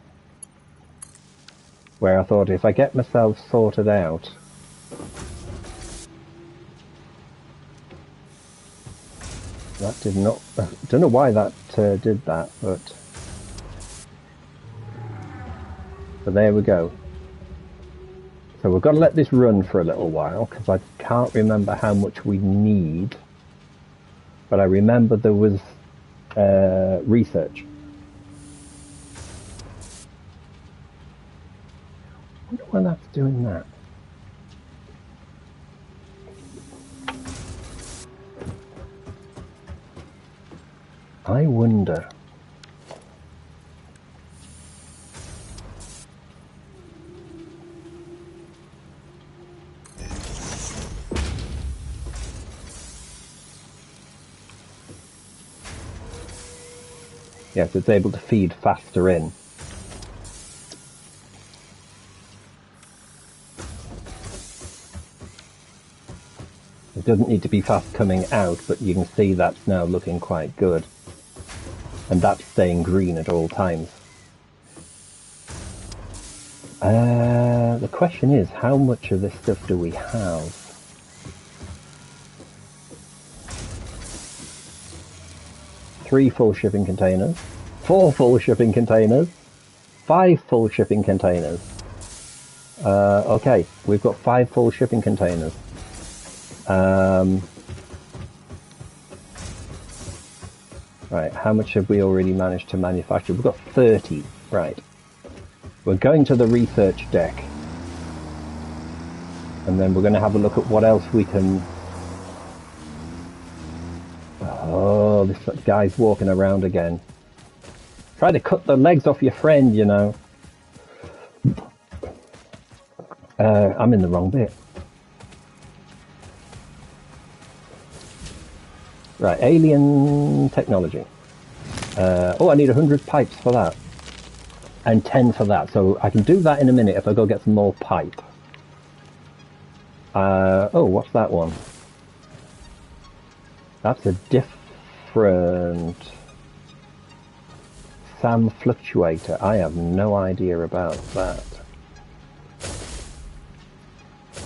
[SPEAKER 1] where I thought if I get myself sorted out, that did not. I don't know why that did that, but there we go. So we've got to let this run for a little while because I can't remember how much we need, but I remember there was research. I wonder why that's doing that. I wonder. Yes, it's able to feed faster in. It doesn't need to be fast coming out, but you can see that's now looking quite good. And that's staying green at all times. The question is, how much of this stuff do we have? 3 full shipping containers, 4 full shipping containers, 5 full shipping containers. Okay, we've got 5 full shipping containers. Right, how much have we already managed to manufacture? We've got 30, right. We're going to the research deck. And then we're going to have a look at what else we can... Oh, this guy's walking around again. Try to cut the legs off your friend, you know. I'm in the wrong bit. Right, alien technology. Oh, I need 100 pipes for that. And 10 for that. So I can do that in a minute if I go get some more pipe. Oh, what's that one? That's a different SAM fluctuator. I have no idea about that.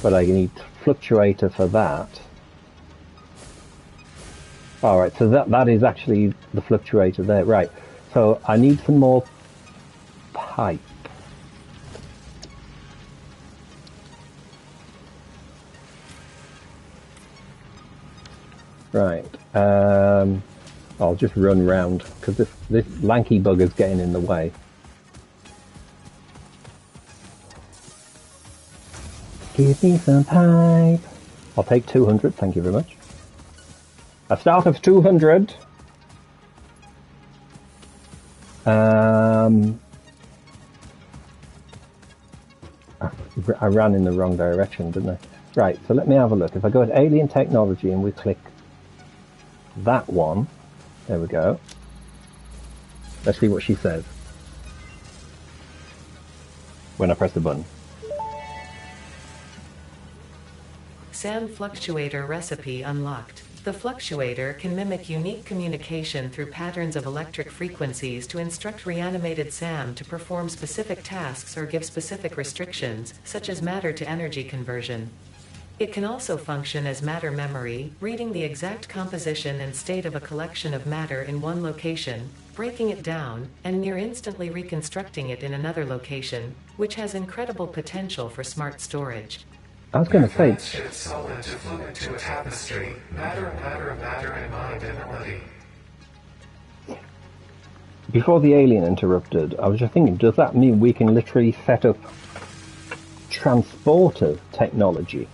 [SPEAKER 1] But I need fluctuator for that. Alright, so that is actually the fluctuator there. Right, so I need some more pipe. Right, I'll just run round because this lanky bugger's getting in the way. Give me some pipe. I'll take 200, thank you very much. A start of 200. I ran in the wrong direction, didn't I? Right, so let me have a look. If I go to alien technology and we click that one, there we go. Let's see what she says when I press the button.
[SPEAKER 2] SAM fluctuator recipe unlocked. The fluctuator can mimic unique communication through patterns of electric frequencies to instruct reanimated SAM to perform specific tasks or give specific restrictions, such as matter to energy conversion. It can also function as matter memory, reading the exact composition and state of a collection of matter in one location, breaking it down, and near instantly reconstructing it in another location, which has incredible potential for smart storage.
[SPEAKER 1] I was going to say...
[SPEAKER 3] solid to fluid to a tapestry, matter, and mind and melody.
[SPEAKER 1] Before the alien interrupted, I was just thinking, does that mean we can literally set up transporter technology?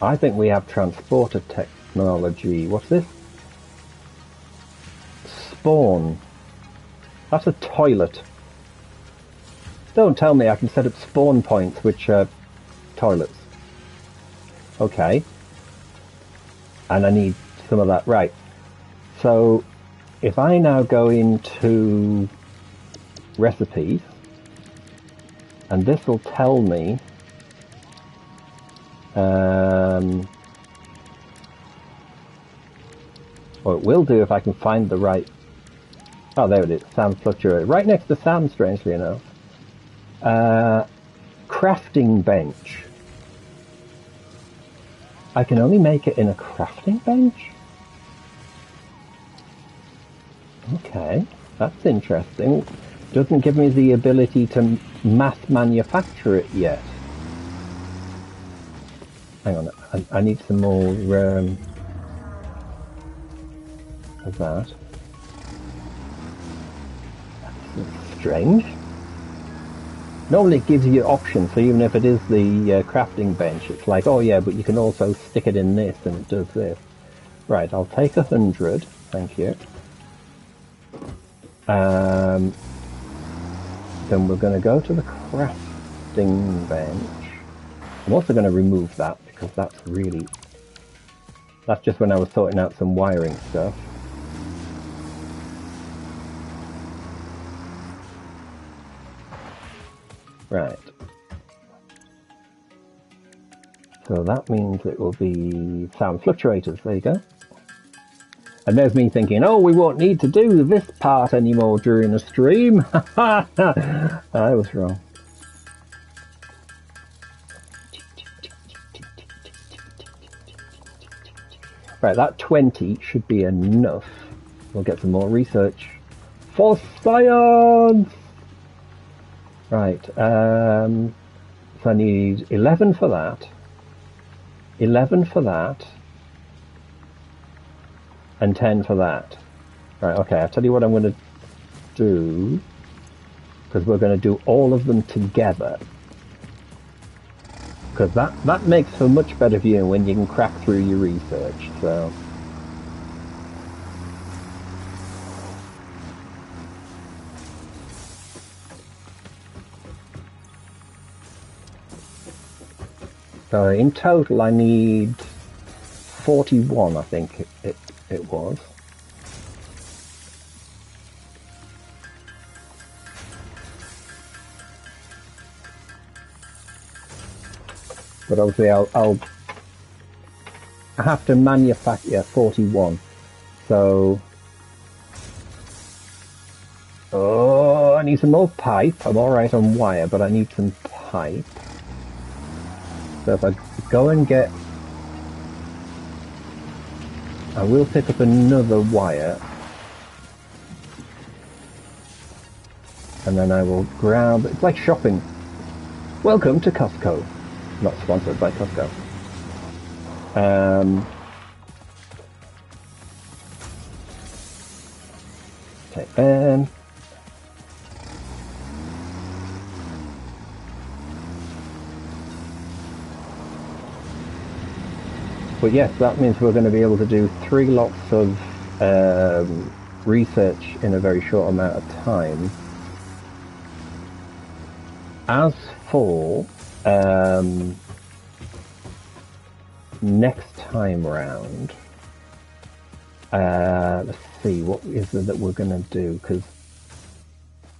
[SPEAKER 1] I think we have transporter technology. What's this? Spawn. That's a toilet. Don't tell me I can set up spawn points which are toilets. Okay. And I need some of that. Right. So if I now go into recipes, and this will tell me or it will do if I can find the right... Oh, there it is. SAM fluctuator. Right next to SAM, strangely enough. Crafting bench. I can only make it in a crafting bench? Okay, that's interesting. Doesn't give me the ability to mass manufacture it yet. Hang on, I need some more of that. That's strange. Normally it gives you options, so even if it is the crafting bench, it's like, oh yeah, but you can also stick it in this and it does this. Right, I'll take 100. Thank you. Then we're going to go to the crafting bench. I'm also going to remove that because that's just when I was sorting out some wiring stuff. Right. So that means it will be sound fluctuators. There you go. And there's me thinking, oh, we won't need to do this part anymore during the stream. I was wrong. Right, that 20 should be enough. We'll get some more research. For science! Right, so I need 11 for that. 11 for that. And 10 for that. Right, okay, I'll tell you what I'm going to do. Because we're going to do all of them together. Because that makes for much better viewing when you can crack through your research, so... So in total I need 41, I think it was. But obviously I have to manufacture 41. So, oh, I need some more pipe. I'm alright on wire, but I need some pipe. So if I go and get, I will pick up another wire. And then I will grab, it's like shopping. Welcome to Costco. Not sponsored by Costco. Take them. But yes, that means we're going to be able to do 3 lots of research in a very short amount of time. As for next time round, let's see, what is it that we're going to do? Because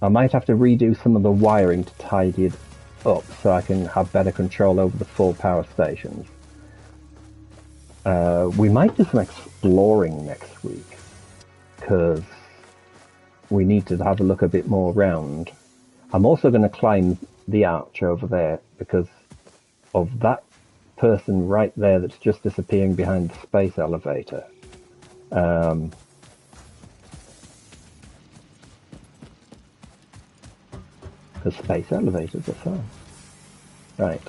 [SPEAKER 1] I might have to redo some of the wiring to tidy it up so I can have better control over the 4 power stations. We might do some exploring next week, because we need to have a look a bit more around. I'm also going to climb the arch over there, because of that person right there that's just disappearing behind the space elevator. The space elevators are fun. Right.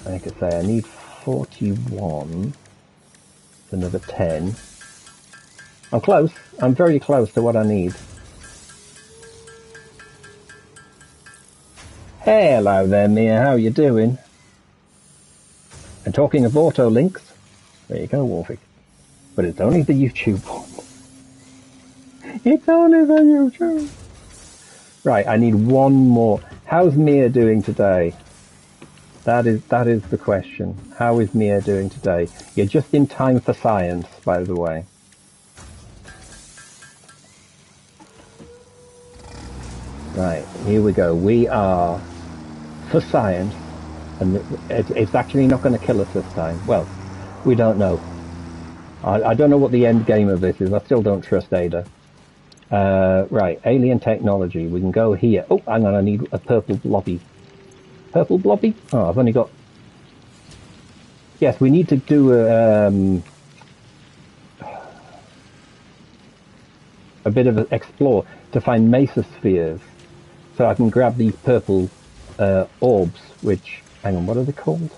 [SPEAKER 1] Like I say, I need 41. Another 10. I'm close. I'm very close to what I need. Hello there, Mia. How you doing? And talking of auto links, there you go, Wolfie. But it's only the YouTube one. It's only the YouTube. Right, I need one more. How's Mia doing today? That is the question. How is Mia doing today? You're just in time for science, by the way. Right, here we go. We are for science, and it's actually not going to kill us this time. Well, we don't know. I don't know what the end game of this is. I still don't trust Ada. Right, alien technology. We can go here. Oh, hang on, I need a purple blobby. Purple blobby? Oh, I've only got... Yes, we need to do a bit of an explore to find mesospheres. So I can grab these purple orbs, which... Hang on, what are they called?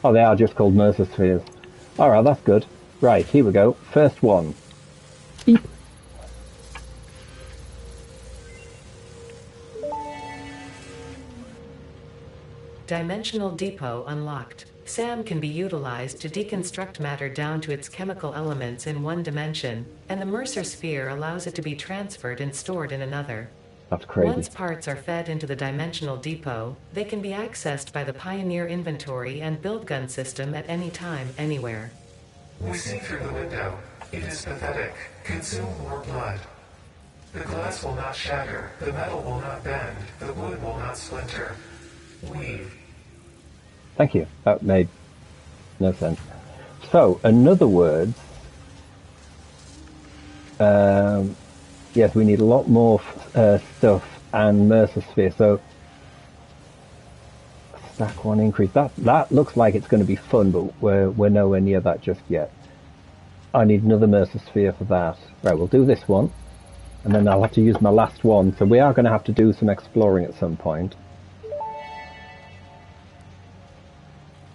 [SPEAKER 1] Oh, they are just called mesospheres. Alright, that's good. Right, here we go. First one. Beep.
[SPEAKER 2] Dimensional Depot unlocked. SAM can be utilized to deconstruct matter down to its chemical elements in one dimension, and the Mercer sphere allows it to be transferred and stored in another.
[SPEAKER 1] That's crazy.
[SPEAKER 2] Once parts are fed into the Dimensional Depot, they can be accessed by the Pioneer inventory and build gun system at any time, anywhere.
[SPEAKER 3] We see through the window. It is pathetic. Consume more blood. The glass will not shatter. The metal will not bend. The wood will not splinter. Leave.
[SPEAKER 1] Thank you. That made no sense. So, in other words, yes, we need a lot more stuff and Mercer sphere. So, stack one increase. That looks like it's going to be fun, but we're nowhere near that just yet. I need another Mercer sphere for that. Right, we'll do this one, and then I'll have to use my last one. So we are going to have to do some exploring at some point.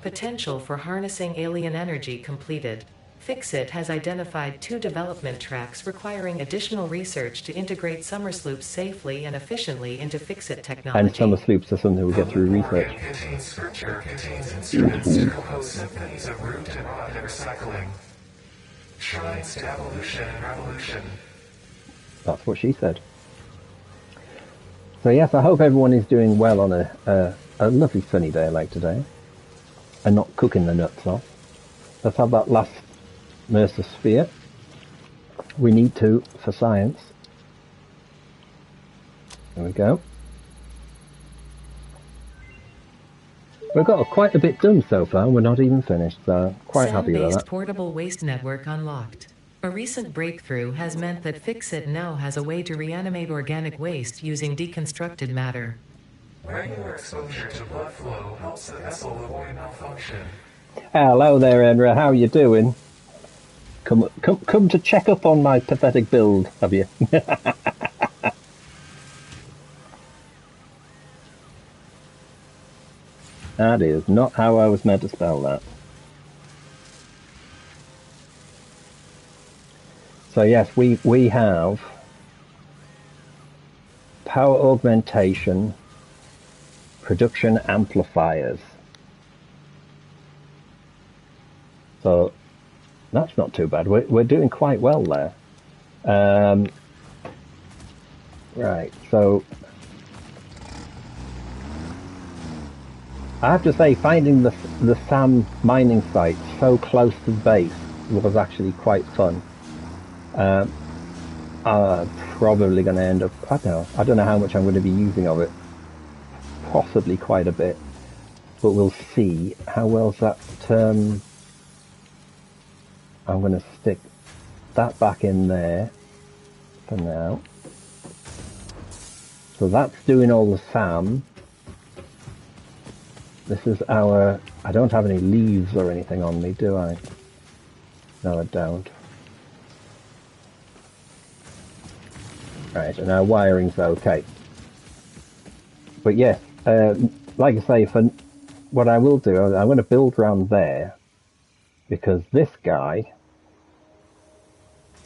[SPEAKER 2] Potential for harnessing alien energy completed. Fixit has identified 2 development tracks requiring additional research to integrate Summersloops safely and efficiently into Fixit technology.
[SPEAKER 1] And Summersloops are something we get through research.
[SPEAKER 3] Contains scripture, contains instruments to compose symphonies of root and rot and recycling. Shrines to evolution and revolution.
[SPEAKER 1] That's what she said. So yes, I hope everyone is doing well on a lovely sunny day like today, and not cooking the nuts off. Let's have that last Mercer sphere. We need to for science. There we go. We've got quite a bit done so far. We're not even finished, so quite happy with that.
[SPEAKER 2] SAM-based portable waste network unlocked. A recent breakthrough has meant that Fixit now has a way to reanimate organic waste using deconstructed matter.
[SPEAKER 3] Regular exposure to blood flow helps the vessel avoid malfunction.
[SPEAKER 1] Hello there, Enra. How are you doing? Come to check up on my pathetic build, have you? That is not how I was meant to spell that. So yes, we have power augmentation, production amplifiers. So that's not too bad. We're doing quite well there. Right, so I have to say, finding the SAM mining site so close to the base was actually quite fun. I'm probably going to end up, I don't know how much I'm going to be using of it. Possibly quite a bit, but we'll see. How well's that? I'm going to stick that back in there for now. So that's doing all the SAM. This is our, I don't have any leaves or anything on me, do I? No, I don't. Right, and our wiring's okay. But yes, like I say, for what I will do, I'm going to build around there, because this guy,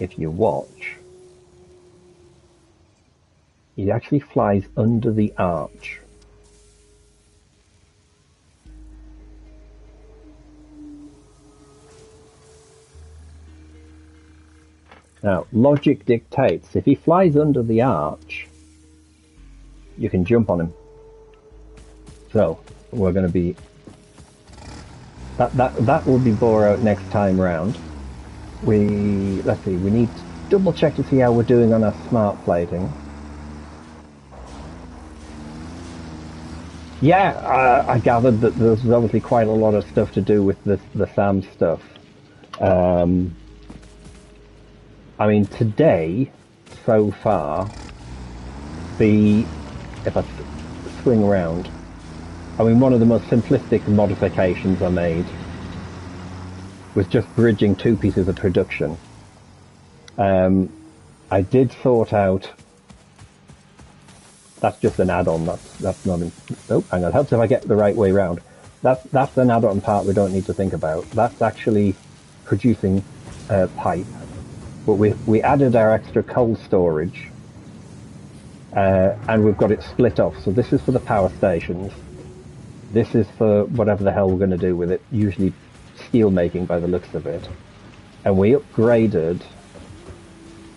[SPEAKER 1] if you watch, he actually flies under the arch. Now, logic dictates, if he flies under the arch, you can jump on him. So, we're going to be... That will be bore out next time round. Let's see, we need to double check to see how we're doing on our smart plating. Yeah, I gathered that there's obviously quite a lot of stuff to do with the SAM stuff. I mean, today, so far, if I swing around, I mean, one of the most simplistic modifications I made was just bridging 2 pieces of production. I did sort out, that's just an add-on, that's not, oh, hang on, helps if I get the right way round. That's an add-on part we don't need to think about. That's actually producing pipe. But we added our extra coal storage, and we've got it split off. So this is for the power stations, This is for whatever the hell we're going to do with it, usually steel making by the looks of it. And we upgraded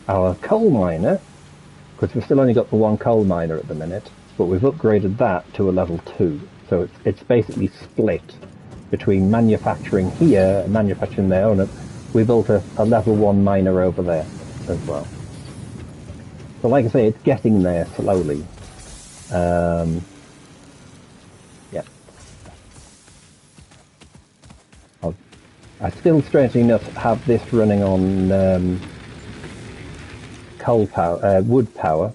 [SPEAKER 1] our coal miner, because we've still only got the one coal miner at the minute, but we've upgraded that to a level 2. So it's basically split between manufacturing here and manufacturing there. And we built a level 1 miner over there as well. So like I say, it's getting there slowly. Yeah. I still, strangely enough, have this running on coal power, wood power,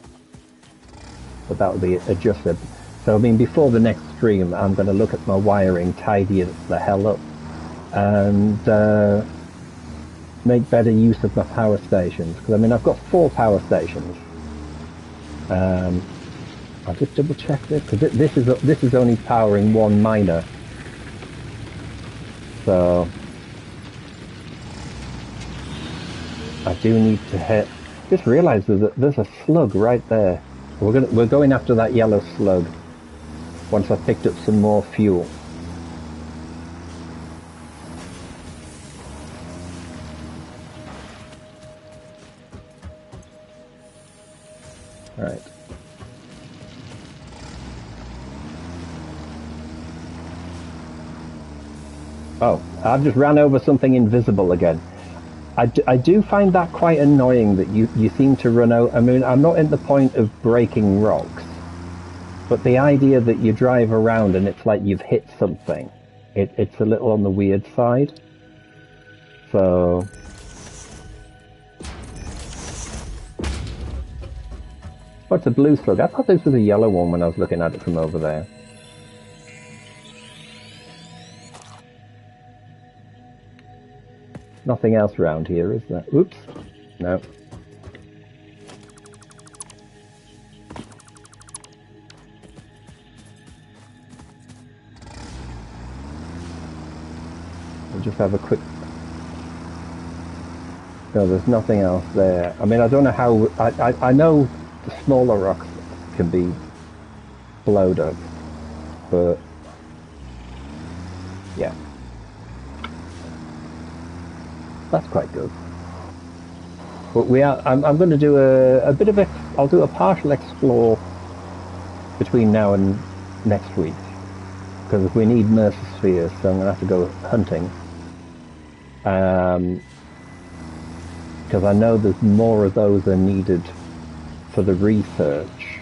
[SPEAKER 1] but that will be adjusted. So I mean, before the next stream, I'm going to look at my wiring, tidy it the hell up, and make better use of my power stations. Because I mean, I've got 4 power stations. I'll just double check this, because this is only powering 1 miner. So I do need to hit. Just realised that there's a slug right there. We're going after that yellow slug once I've picked up some more fuel. Right. Oh, I've just ran over something invisible again. I do find that quite annoying that you seem to run out. I mean, I'm not at the point of breaking rocks, but the idea that you drive around and it's like you've hit something, it's a little on the weird side. So... What's a blue slug? I thought this was a yellow one when I was looking at it from over there. Nothing else around here, is there? Oops. No. We'll just have a quick... No, there's nothing else there. I mean, I don't know how... I know the smaller rocks can be blowed up, but... Yeah. That's quite good. But I'm going to do a bit of I'll do a partial explore between now and next week, because we need Mercer spheres, so I'm going to have to go hunting. Because I know there's more of those are needed for the research.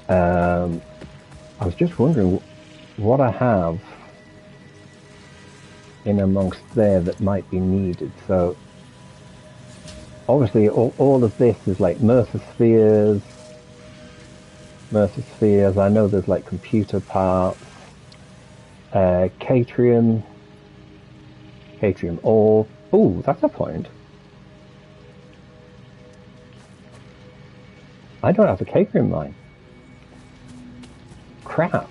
[SPEAKER 1] I was just wondering what I have in amongst there that might be needed. So obviously all of this is like Mercer spheres. I know there's like computer parts, Catrium ore. Oh, that's a point. I don't have a Catrium mine. Crap.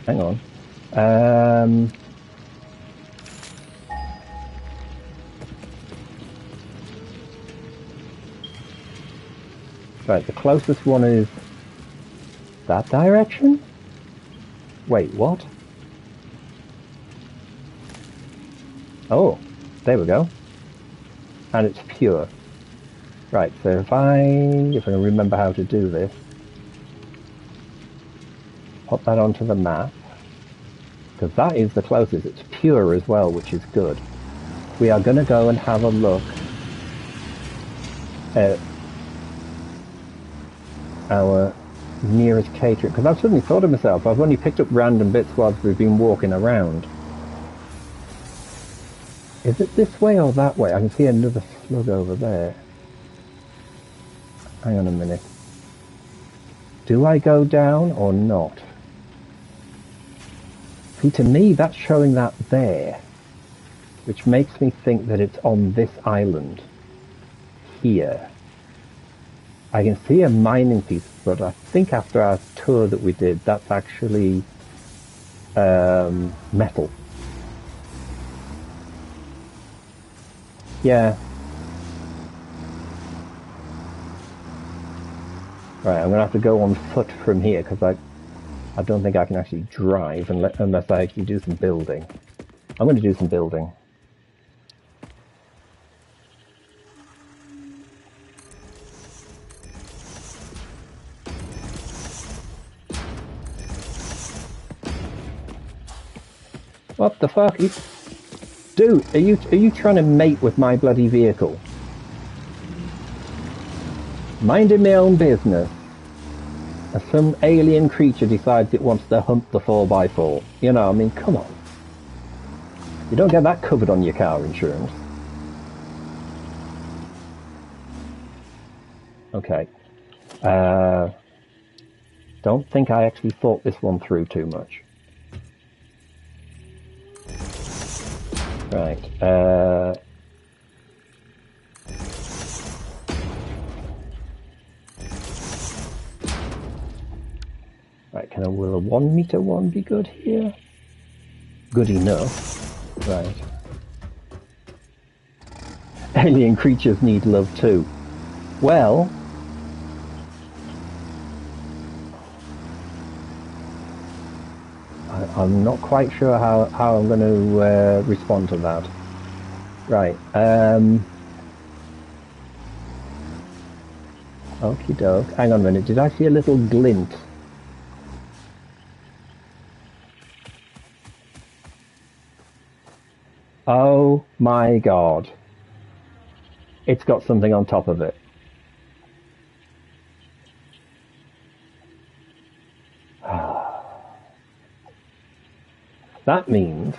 [SPEAKER 1] Hang on. Right, the closest one is that direction? Wait, what? Oh, there we go. And it's pure. Right, so if I can remember how to do this, pop that onto the map, because that is the closest. It's pure as well, which is good. We are going to go and have a look at our nearest catering, because I've suddenly thought of myself, I've only picked up random bits whilst we've been walking around. Is it this way or that way? I can see another slug over there. Hang on a minute. Do I go down or not? See, to me that's showing that there, which makes me think that it's on this island here. I can see a mining piece, but I think after our tour that we did, that's actually metal. Yeah. Right, I'm going to have to go on foot from here, because I don't think I can actually drive unless I actually do some building. I'm going to do some building. What the fuck? Dude, are you trying to mate with my bloody vehicle? Minding my own business. And some alien creature decides it wants to hunt the 4x4. You know, I mean, come on. You don't get that covered on your car insurance. Okay. Don't think I actually thought this one through too much. Right. Right, will a 1 meter one be good here? Good enough. Right. Alien creatures need love too. Well, I'm not quite sure how I'm going to respond to that. Right. Okie doke. Hang on a minute. Did I see a little glint? Oh my god. It's got something on top of it. That means,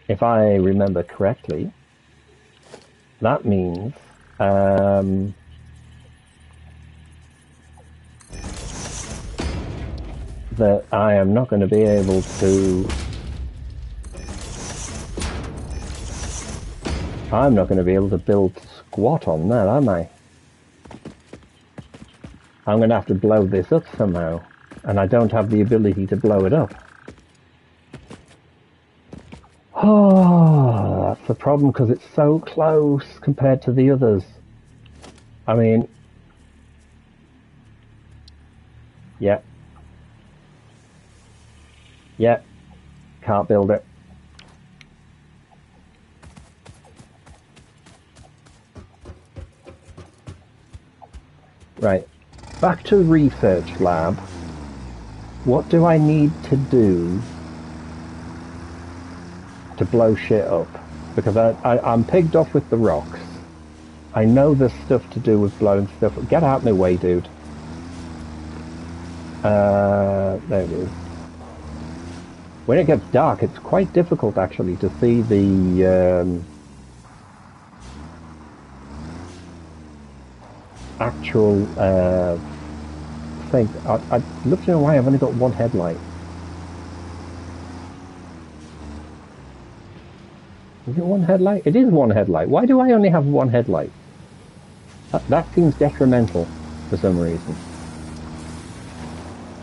[SPEAKER 1] if I remember correctly, that means that I am not going to be able to... I'm not going to be able to build squat on that, am I? I'm going to have to blow this up somehow, and I don't have the ability to blow it up. Oh, that's the problem, because it's so close compared to the others. I mean... Yeah. Yeah. Can't build it. Right. Back to research lab. What do I need to do to blow shit up? Because I'm pigged off with the rocks. I know there's stuff to do with blowing stuff. Get out of my way, dude. There it is. When it gets dark, it's quite difficult actually to see the actual thing. I'd love to know why I've only got one headlight. Is it one headlight? It is one headlight. Why do I only have one headlight? That seems detrimental for some reason.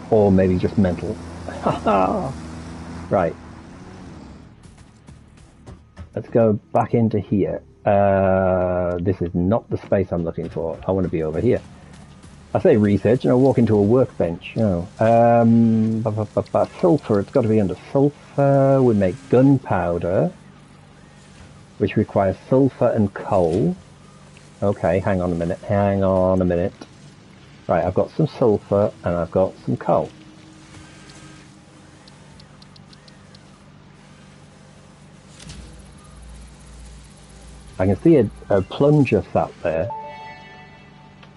[SPEAKER 1] Or maybe just mental. Haha! Right. Let's go back into here. This is not the space I'm looking for. I want to be over here. I say research and I walk into a workbench. Oh. Sulfur. It's got to be under sulfur. We make gunpowder, which requires sulfur and coal. Okay, hang on a minute. Hang on a minute. Right, I've got some sulfur and I've got some coal. I can see a plunger sat there.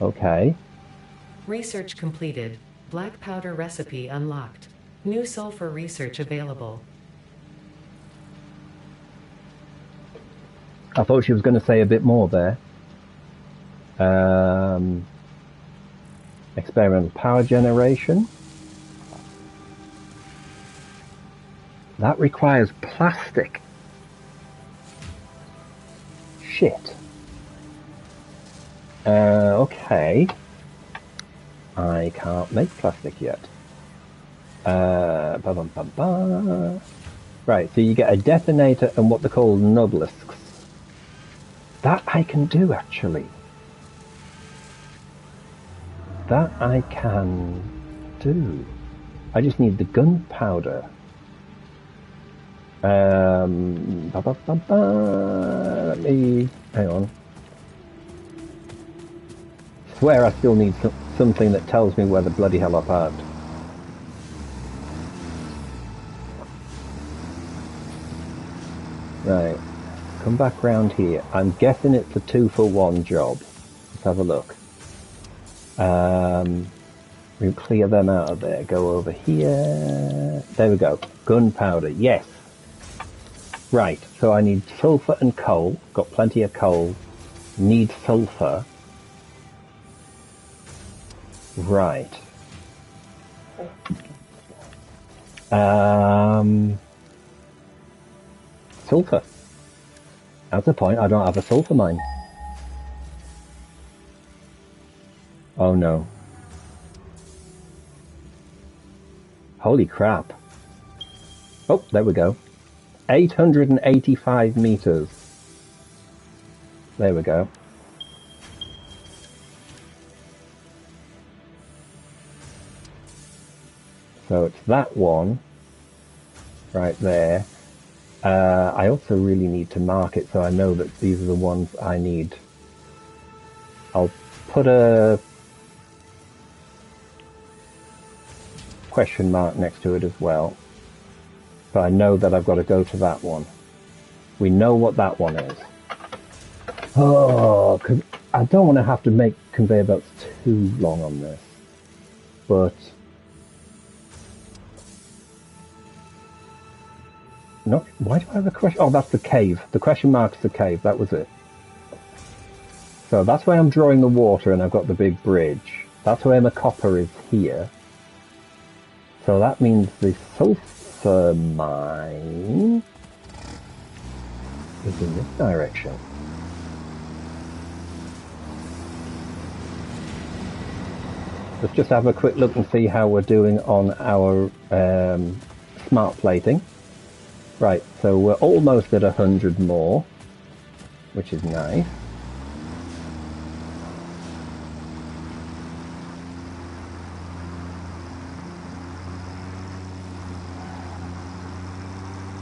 [SPEAKER 1] Okay.
[SPEAKER 2] Research completed. Black powder recipe unlocked. New sulfur research available.
[SPEAKER 1] I thought she was going to say a bit more there. Experimental power generation. That requires plastic. Shit. Okay. I can't make plastic yet. Right, so you get a detonator and what they call nublisks. That I can do, actually. That I can do. I just need the gunpowder. Let me... Hang on. I swear I still need something that tells me where the bloody hell I parked. Right. Come back round here. I'm guessing it's a 2-for-1 job. Let's have a look. We'll clear them out of there. Go over here. There we go. Gunpowder. Yes. Right. So I need sulfur and coal. Got plenty of coal. Need sulfur. Right. Sulfur. That's the point. I don't have a sulfur mine. Oh no. Holy crap. Oh, there we go. 885 meters. There we go. So it's that one right there. I also really need to mark it so I know that these are the ones I need. I'll put a question mark next to it as well. So I know that I've got to go to that one. We know what that one is. Oh, 'cause I don't want to have to make conveyor belts too long on this. But... No, why do I have a question? Oh, that's the cave. The question mark's the cave. That was it. So that's where I'm drawing the water and I've got the big bridge. That's where my copper is here. So that means the sulfur mine is in this direction. Let's just have a quick look and see how we're doing on our smart plating. Right, so we're almost at 100 more, which is nice.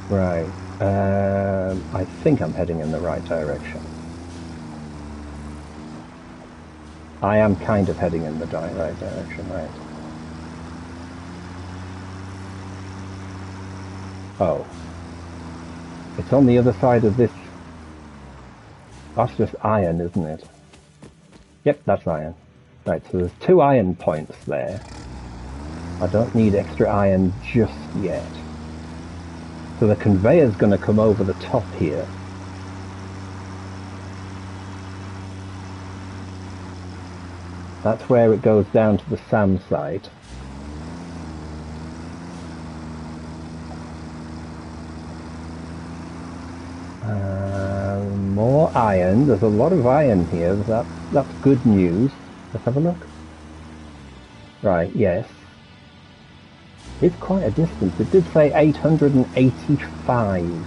[SPEAKER 1] Right, I think I'm heading in the right direction. I am kind of heading in the right direction, right. Oh. It's on the other side of this. That's just iron, isn't it? Yep, that's iron. Right, so there's 2 iron points there. I don't need extra iron just yet. So the conveyor's going to come over the top here. That's where it goes down to the SAM site. More iron. There's a lot of iron here. That's good news. Let's have a look. Right, yes. It's quite a distance. It did say 885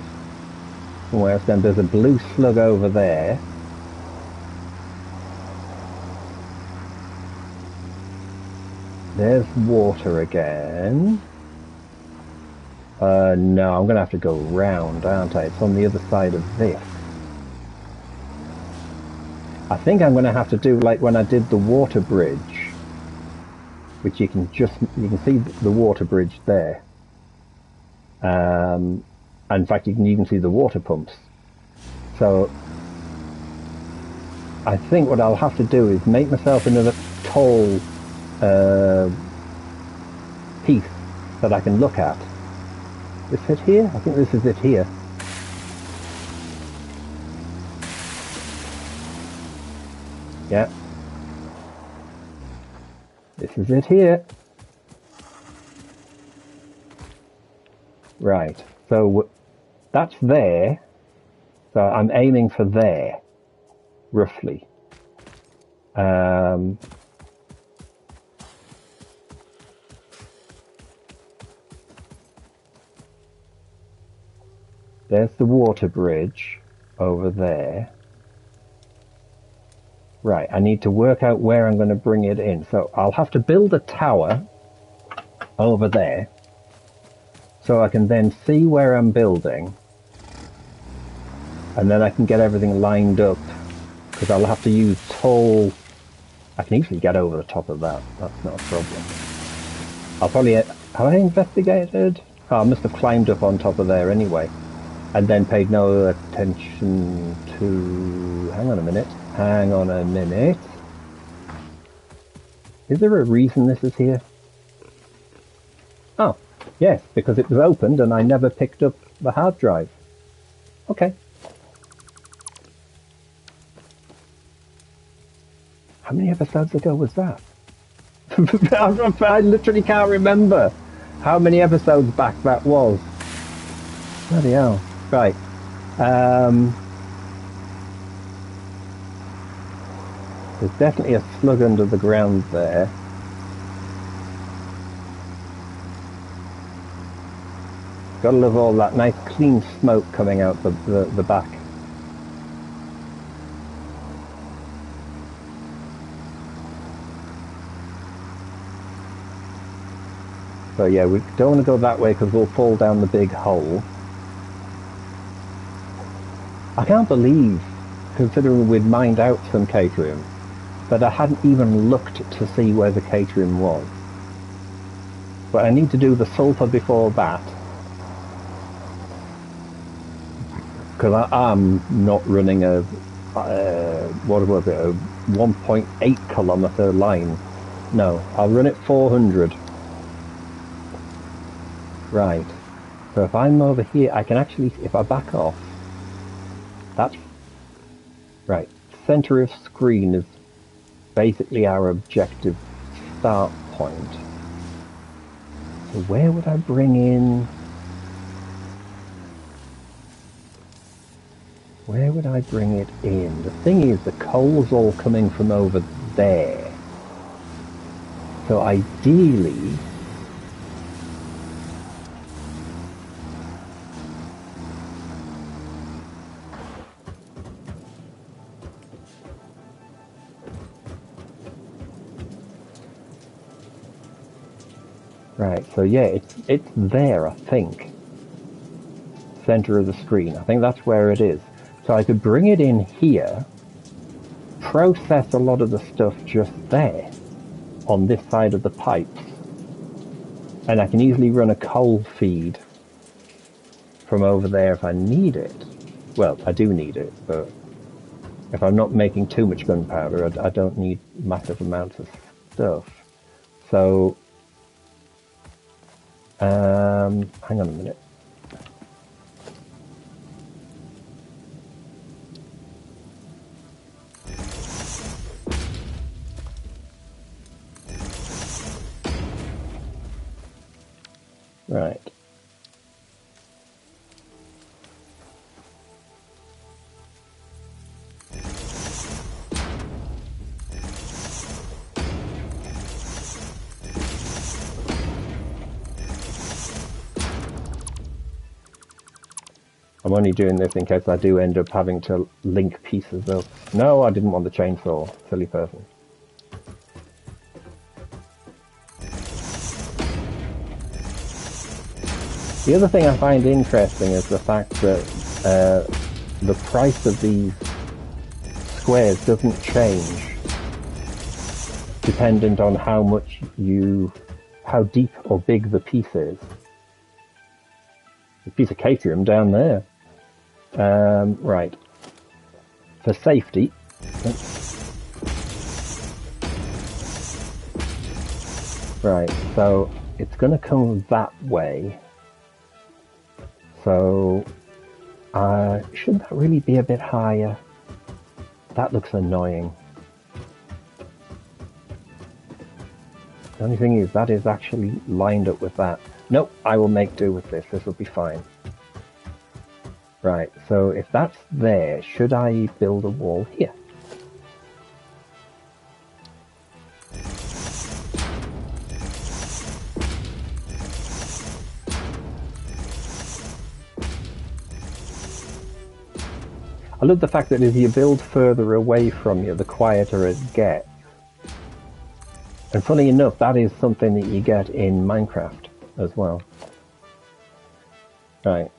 [SPEAKER 1] from where I stand. There's a blue slug over there. There's water again. No, I'm going to have to go round, aren't I? It's on the other side of this. I think I'm going to have to do like when I did the water bridge, which you can see the water bridge there. In fact, you can even see the water pumps. So I think what I'll have to do is make myself another tall piece that I can look at. Is it here? I think this is it here. Yeah. This is it here. Right. So that's there. So I'm aiming for there, roughly. There's the water bridge over there. Right, I need to work out where I'm going to bring it in. So I'll have to build a tower over there, so I can then see where I'm building, and then I can get everything lined up, because I'll have to use tall... I can easily get over the top of that, that's not a problem. I'll probably... Have I investigated? Oh, I must have climbed up on top of there anyway, and then paid no attention to... Hang on a minute. Is there a reason this is here? Oh, yes, because it was opened and I never picked up the hard drive. Okay. How many episodes ago was that? I literally can't remember how many episodes back that was. Bloody hell. Right. There's definitely a slug under the ground there. Gotta love all that nice clean smoke coming out the back. So yeah, we don't want to go that way because we'll fall down the big hole. I can't believe, considering we'd mined out some catering, that I hadn't even looked to see where the catering was. But I need to do the sulfur before that, because I'm not running a what was it, a 1.8 kilometer line. No, I'll run it 400. Right. So if I'm over here, I can actually, if I back off, that's right. Center of screen is basically our objective start point. So where would I bring in? Where would I bring it in? The thing is, the coal's all coming from over there. So ideally, right, so yeah, it's there, I think. Center of the screen. I think that's where it is. So I could bring it in here, process a lot of the stuff just there, on this side of the pipes, and I can easily run a coal feed from over there if I need it. Well, I do need it, but if I'm not making too much gunpowder, I don't need massive amounts of stuff. So, hang on a minute. Right. I'm only doing this in case I do end up having to link pieces of... No, I didn't want the chainsaw, silly person. The other thing I find interesting is the fact that the price of these squares doesn't change dependent on how deep or big the piece is. A piece of caterium down there. Right. For safety. Right, so it's going to come that way. So, should that really be a bit higher? That looks annoying. The only thing is, that is actually lined up with that. Nope, I will make do with this. This will be fine. Right, so if that's there, should I build a wall here? I love the fact that if you build further away from you, the quieter it gets. And funny enough, that is something that you get in Minecraft as well. Right.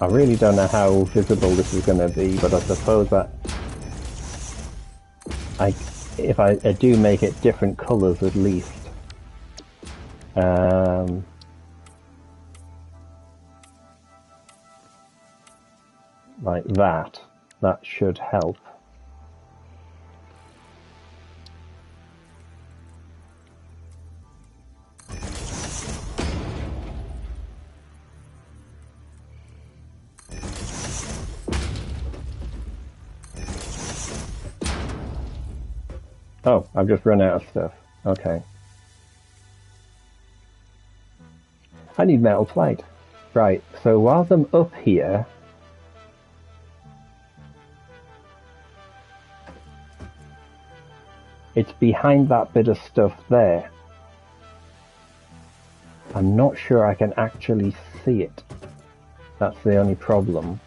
[SPEAKER 1] I really don't know how visible this is going to be, but I suppose that if I do make it different colours at least, like that should help. Oh, I've just run out of stuff. Okay. I need metal plate. Right, so whilst I'm up here, it's behind that bit of stuff there. I'm not sure I can actually see it. That's the only problem.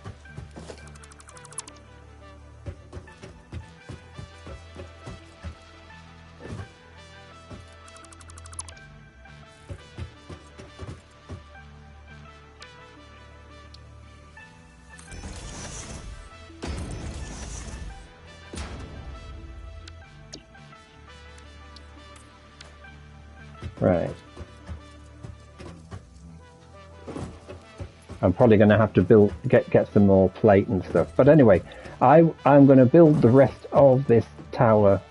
[SPEAKER 1] Right. I'm probably going to have to get some more plate and stuff. But anyway, I'm going to build the rest of this tower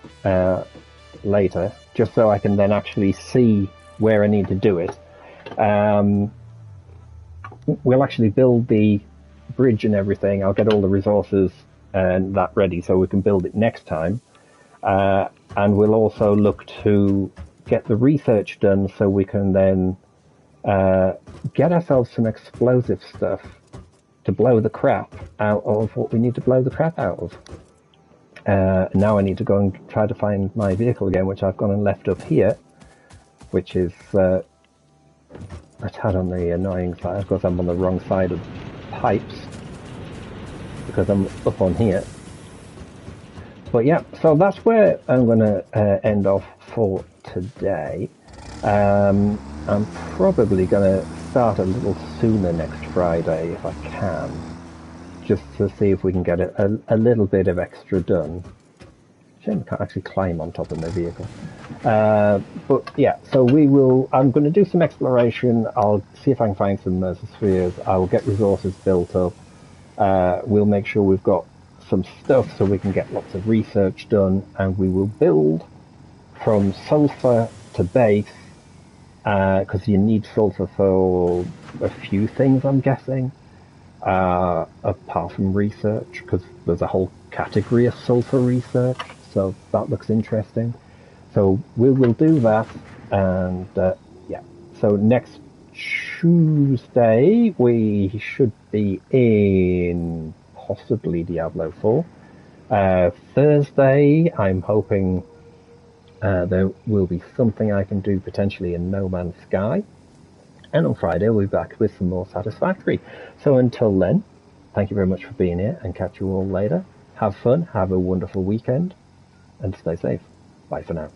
[SPEAKER 1] later, just so I can then actually see where I need to do it. We'll actually build the bridge and everything. I'll get all the resources and that ready so we can build it next time. And we'll also look to get the research done so we can then get ourselves some explosive stuff to blow the crap out of what we need to blow the crap out of. Now I need to go and try to find my vehicle again, which I've gone and left up here, which is a tad on the annoying side. Of course, I'm on the wrong side of the pipes because I'm up on here. But yeah, so that's where I'm going to end off for today. I'm probably going to start a little sooner next Friday if I can, just to see if we can get a little bit of extra done. Shame I can't actually climb on top of my vehicle. But yeah, so I'm going to do some exploration. I'll see if I can find some Mercer-spheres. I will get resources built up. We'll make sure we've got some stuff so we can get lots of research done, and we will build from sulfur to base, because you need sulfur for a few things, I'm guessing, apart from research, because there's a whole category of sulfur research, so that looks interesting. So we will do that, and yeah, so next Tuesday we should be in possibly Diablo 4. Thursday I'm hoping there will be something I can do potentially in No Man's Sky. And on Friday we'll be back with some more Satisfactory. So until then, thank you very much for being here, and catch you all later. Have fun, have a wonderful weekend, and stay safe. Bye for now.